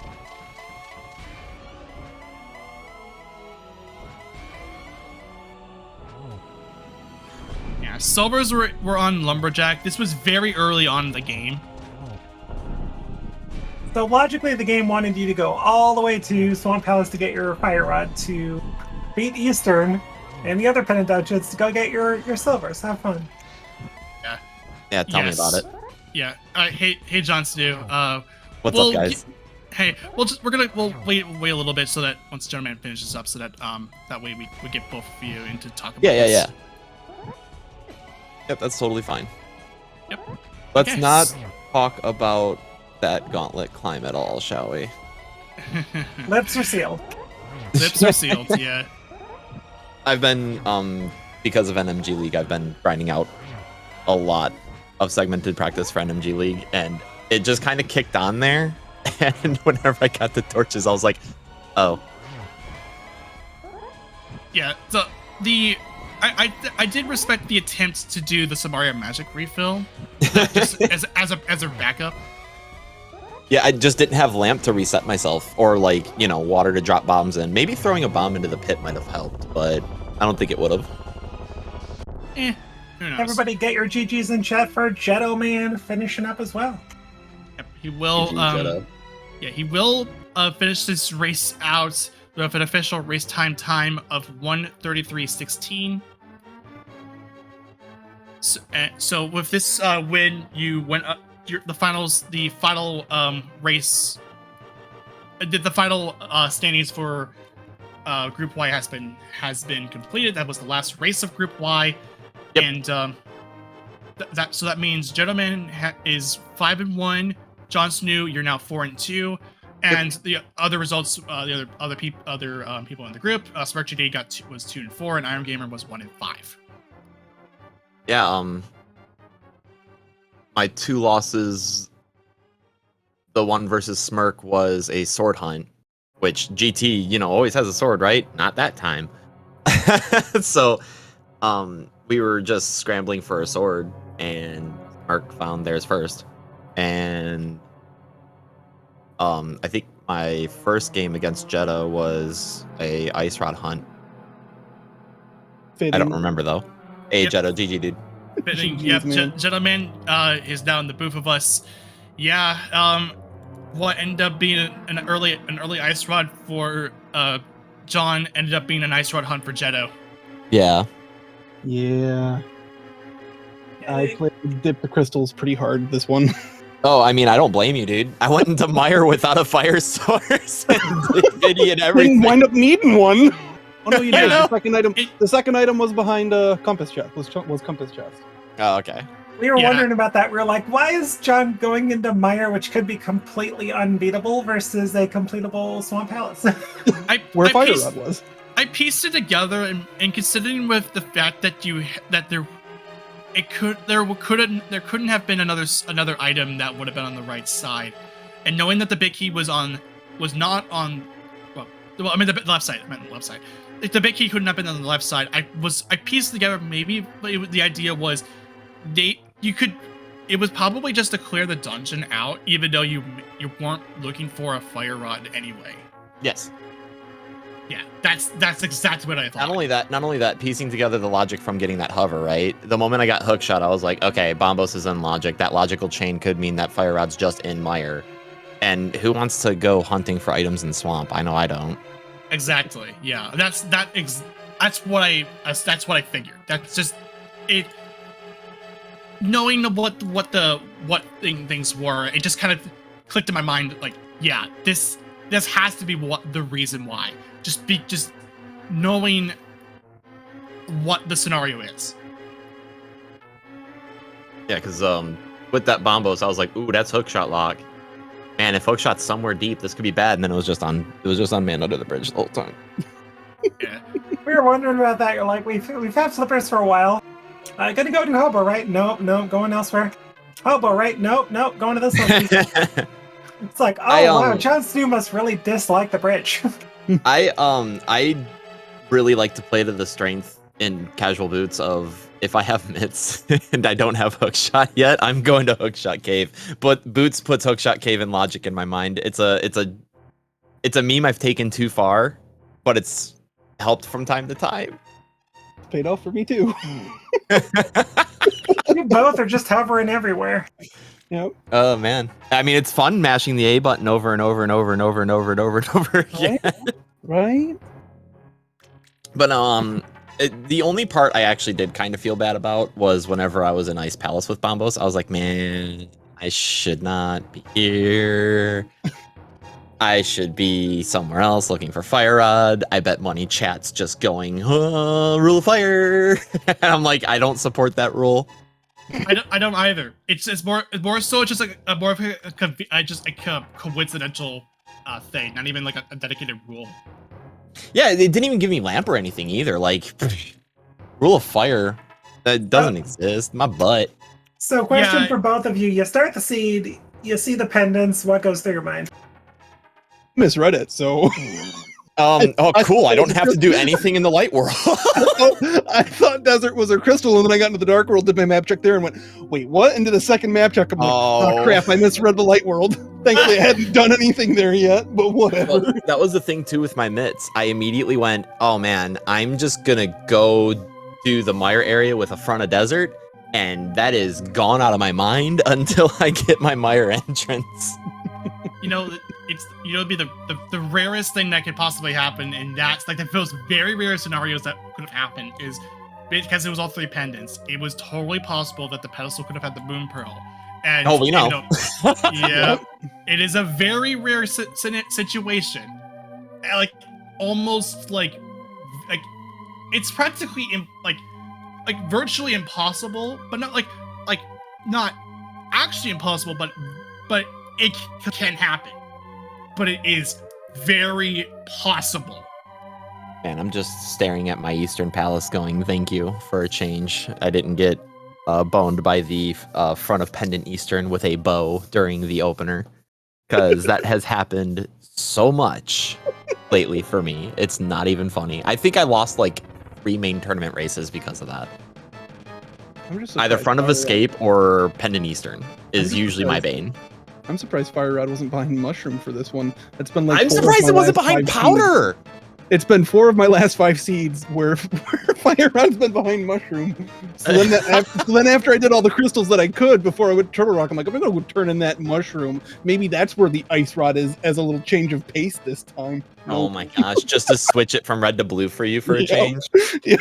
Yeah, Silvers were on Lumberjack. This was very early on in the game. So logically, the game wanted you to go all the way to Swamp Palace to get your Fire Rod to beat Eastern, and the other Pendant Dungeons to go get your Silvers. Have fun. Yeah. Yeah, tell me about it. Yeah. Hey, Jon Snuu. What's up, guys? We'll wait a little bit so that once Jeddoman finishes up, so that that way we get both of you in to talk about this. Yeah. Yep, that's totally fine. Yep. Let's not talk about that gauntlet climb at all, shall we? Lips are sealed. Lips are sealed, yeah. I've been, because of NMG League, I've been grinding out a lot of segmented practice for NMG League, and it just kind of kicked on there. And whenever I got the torches, I was like, oh. Yeah, so I did respect the attempt to do the Samaria magic refill, just as a backup. Yeah, I just didn't have lamp to reset myself, or like, water to drop bombs in. Maybe throwing a bomb into the pit might have helped, but I don't think it would have. Who knows? Everybody get your GGs in chat for Jeddoman finishing up as well. Yep, he will. He will finish this race out with an official race time of 1:33:16. So with this win, you went up. The final race. The final standings for Group Y has been completed. That was the last race of Group Y, yep. And that means Jeddoman is 5-1. Jon Snuu, you're now 4-2, and the other results, the other people in the group, Spark GD was 2-4, and Iron Gamer was 1-5. Yeah, my 2 losses, the one versus Smirk was a sword hunt, which GT, always has a sword, right? Not that time. So, we were just scrambling for a sword, and Smirk found theirs first. and I think my first game against Jeddah was a ice rod hunt. Fitting. I don't remember though. Hey Yep. Jeddah, GG dude. Fitting. GG's, Yep, man. gentleman is down the booth of us. Yeah. What ended up being an early ice rod for John ended up being an ice rod hunt for Jeddo. Yeah. Yeah. I dipped the crystals pretty hard this one. Oh, I mean, I don't blame you, dude. I went into Mire without a fire source and Diddy and everything. Didn't wind up needing one. Oh no, you Yeah. did. The second item. The second item was behind compass chest. Was compass chest. Oh, okay. We were Yeah. wondering about that. We were like, why is John going into Mire, which could be completely unbeatable, versus a completable Swamp Palace? Where I Fire pieced- Rod was. I pieced it together, and considering with the fact that there couldn't have been another item that would have been on the right side, and knowing that the big key was not on, well I mean the left side. I meant the left side. If the big key couldn't have been on the left side, I pieced together maybe, but the idea was it was probably just to clear the dungeon out, even though you weren't looking for a fire rod anyway. Yes. Yeah, that's exactly what I thought. Not only that, piecing together the logic from getting that hover, right? The moment I got hook shot, I was like, okay, Bombos is in logic. That logical chain could mean that Fire Rod's just in Mire. And who wants to go hunting for items in Swamp? I know I don't. Exactly. Yeah. That's what I figured. That's just it. Knowing what things were, it just kind of clicked in my mind. Like, yeah, this has to be the reason why. Just knowing what the scenario is. Yeah, because with that Bombos, I was like, ooh, that's hookshot lock. Man, if hookshot's somewhere deep, this could be bad. And then it was just on man under the bridge the whole time. Yeah. We were wondering about that. You're like, we've had flippers for a while. Gonna go to Hobo, right? Nope, going elsewhere. Hobo, right? Nope, going to this one. It's like, wow, Jon Snuu must really dislike the bridge. I really like to play to the strength in casual boots of if I have mitts and I don't have hookshot yet, I'm going to hookshot cave. But boots puts hookshot cave in logic in my mind. It's a meme I've taken too far, but it's helped from time to time. Paid off for me too. You both are just hovering everywhere. Yep. Oh man, I mean it's fun mashing the A button over and over and over and over and over and over and over again. Right. But the only part I actually did kind of feel bad about was whenever I was in Ice Palace with Bombos. I was like, man, I should not be here. I should be somewhere else looking for Fire Rod. I bet money chat's just going, rule of fire. And I'm like, I don't support that rule. I don't either. It's more so just like more of a coincidental thing, not even like a dedicated rule. Yeah, they didn't even give me lamp or anything either. Like, rule of fire, that doesn't exist. My butt. So, question for both of you: you start the seed, you see the pendants. What goes through your mind? Misread it, so. Oh, cool. I don't have to do anything in the light world. I thought desert was a crystal, and then I got into the dark world, did my map check there, and went, wait, what? And did a second map check. I'm like, oh crap, I misread the light world. Thankfully, I hadn't done anything there yet, but whatever. Well, that was the thing, too, with my mitts. I immediately went, oh, man, I'm just going to go do the Mire area with a front of desert, and that is gone out of my mind until I get my Mire entrance. It'd be the rarest thing that could possibly happen, and that's like those very rare scenarios that could have happened is because it was all three pendants. It was totally possible that the pedestal could have had the moon pearl. And we know. Yeah, it is a very rare situation. Like almost like it's practically like virtually impossible, but not like not actually impossible, but it can happen. But it is very possible. Man, I'm just staring at my Eastern Palace going, thank you for a change. I didn't get boned by the front of Pendant Eastern with a bow during the opener. Because that has happened so much lately for me. It's not even funny. I think I lost like 3 main tournament races because of that. I'm just Either surprised Front of Fire Rod- Escape or Pendant Eastern is just usually my surprised- bane. I'm surprised Fire Rod wasn't behind Mushroom for this one. It's been like I'm 4 of surprised my it wasn't last behind 5 Powder. seeds. It's been 4 of my last 5 seeds where Fire Rod's been behind Mushroom. So then, after I did all the crystals that I could before I went Turtle Rock, I'm like, I'm gonna go turn in that Mushroom. Maybe that's where the Ice Rod is as a little change of pace this time. Oh Nope. my gosh, just to switch it from red to blue for you for a Yep. change. Yeah.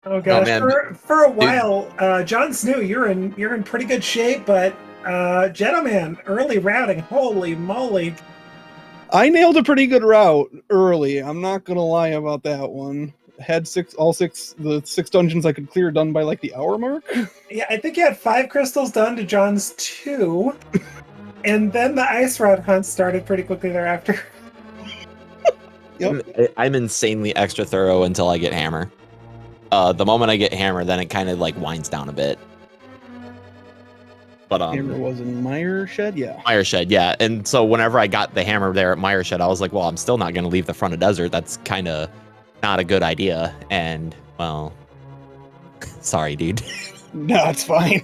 Oh gosh, man. for a while, Jon Snuu, you're in pretty good shape, but Jeddoman, early routing, holy moly! I nailed a pretty good route early. I'm not gonna lie about that one. Had the 6 dungeons I could clear done by like the hour mark. Yeah, I think you had 5 crystals done to John's 2, and then the Ice Rod hunt started pretty quickly thereafter. Yep. I'm insanely extra thorough until I get Hammer. The moment I get Hammer, then it kind of like winds down a bit. But Hammer was in Mire Shed, yeah. Mire Shed, yeah. And so whenever I got the Hammer there at Mire Shed, I was like, well, I'm still not going to leave the front of desert. That's kind of not a good idea. And well, sorry, dude. No, it's fine.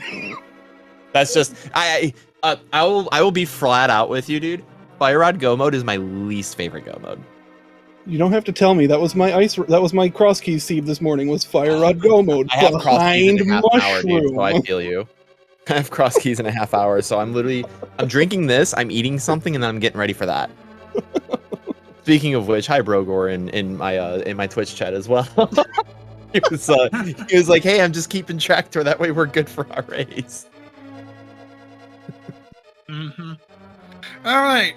That's just I will be flat out with you, dude. Fire Rod Go mode is my least favorite Go mode. You don't have to tell me. That was my cross key seed this morning. Was Fire Rod Go mode I have cross keys behind in a half hour, dude, so I Mushroom? feel you. I have cross keys in a half hour, so I'm drinking this, I'm eating something, and then I'm getting ready for that. Speaking of which, hi Brogor in my Twitch chat as well. he was like, hey, I'm just keeping track to that way we're good for our race. Mm-hmm. All right.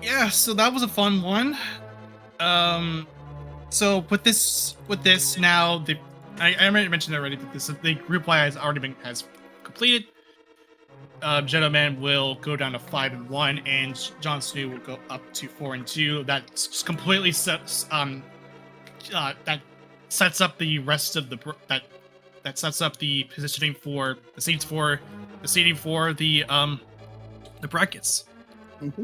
Yeah. So that was a fun one. So with this now, I already mentioned already that the group Y has completed. Jeddoman will go down to 5-1, and Jon Snuu will go up to 4-2. That's completely sets that sets up the rest of that sets up the positioning for the seeding for the brackets. Mm-hmm.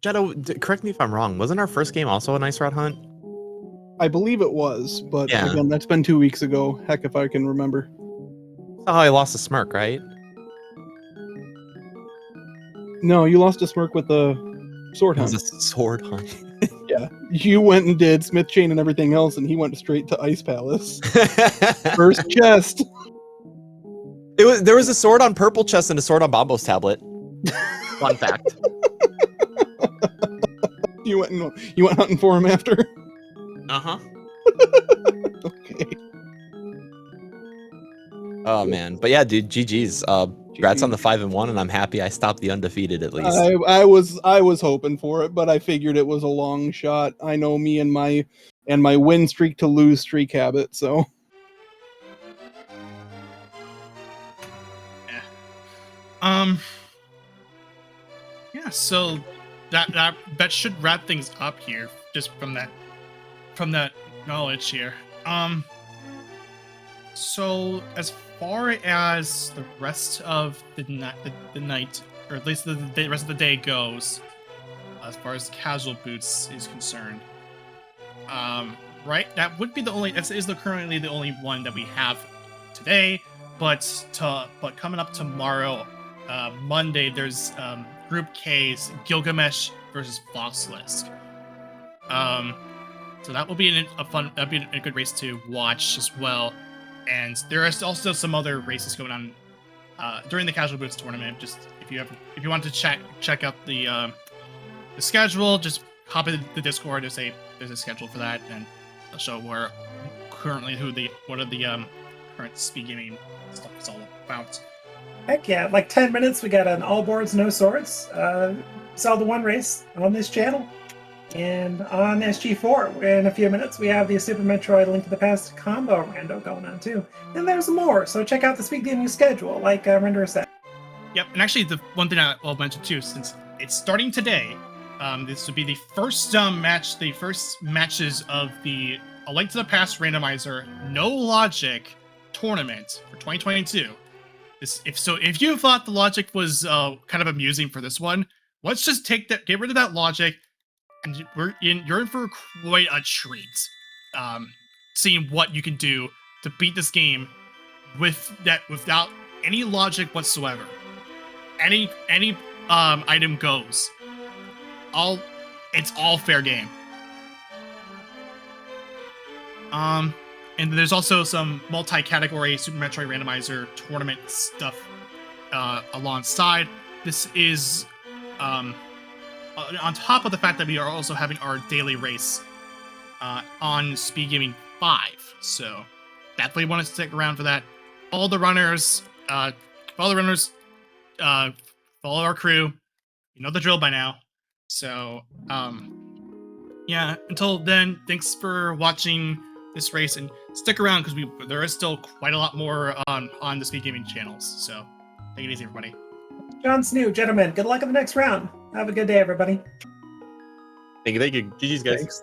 Jeddo, correct me if I'm wrong. Wasn't our first game also an Ice Rod hunt? I believe it was, but Yeah. again, that's been 2 weeks ago. Heck, if I can remember. That's how I lost a smirk, right? No, you lost a smirk with the sword It was hunt. a sword hunt. Yeah, you went and did Smith Chain and everything else, and he went straight to Ice Palace. First chest. There was a sword on purple chest and a sword on Bombo's tablet. Fun fact. You went hunting for him after. Uh-huh. Okay. Oh man. But yeah, dude, GG's. Congrats on the 5-1, and I'm happy I stopped the undefeated at least. I was hoping for it, but I figured it was a long shot. I know me and my win streak to lose streak habit, so Yeah, so that should wrap things up here, just from that knowledge here. So as far as the rest of the night, or at least the rest of the day goes, as far as casual boots is concerned, right? That would be the only. That is currently the only one that we have today. But coming up tomorrow, Monday, there's Group K's Gilgamesh versus Fosslisk. So that will be that'll be a good race to watch as well. And there is also some other races going on during the Casual Boots tournament. Just if you want to check out the schedule, just hop in the Discord. There's a schedule for that, and I'll show what are the current SpeedGaming stuff is all about. Heck yeah, like 10 minutes, we got an all boards, no swords, Zelda 1 race on this channel. And on SG4, in a few minutes, we have the Super Metroid Link to the Past combo rando going on too. And there's more, so check out the SpeedGaming schedule, like Renderer said. Yep, and actually the one thing I'll mention too, since it's starting today, this would be the first matches of the A Link to the Past Randomizer No Logic tournament for 2022. If you thought the logic was kind of amusing for this one, let's just get rid of that logic, and you're in for quite a treat. Seeing what you can do to beat this game without any logic whatsoever. Any item goes. It's all fair game. And there's also some multi-category Super Metroid Randomizer tournament stuff alongside. This is on top of the fact that we are also having our daily race on SpeedGaming 5. So definitely want to stick around for that. All the runners follow our crew. You know the drill by now. So yeah, until then, thanks for watching this race, and stick around because there is still quite a lot more on the SpeedGaming channels. So take it easy, everybody. John Snuu, gentlemen, good luck in the next round. Have a good day, everybody. Thank you. GG's, guys. Thanks.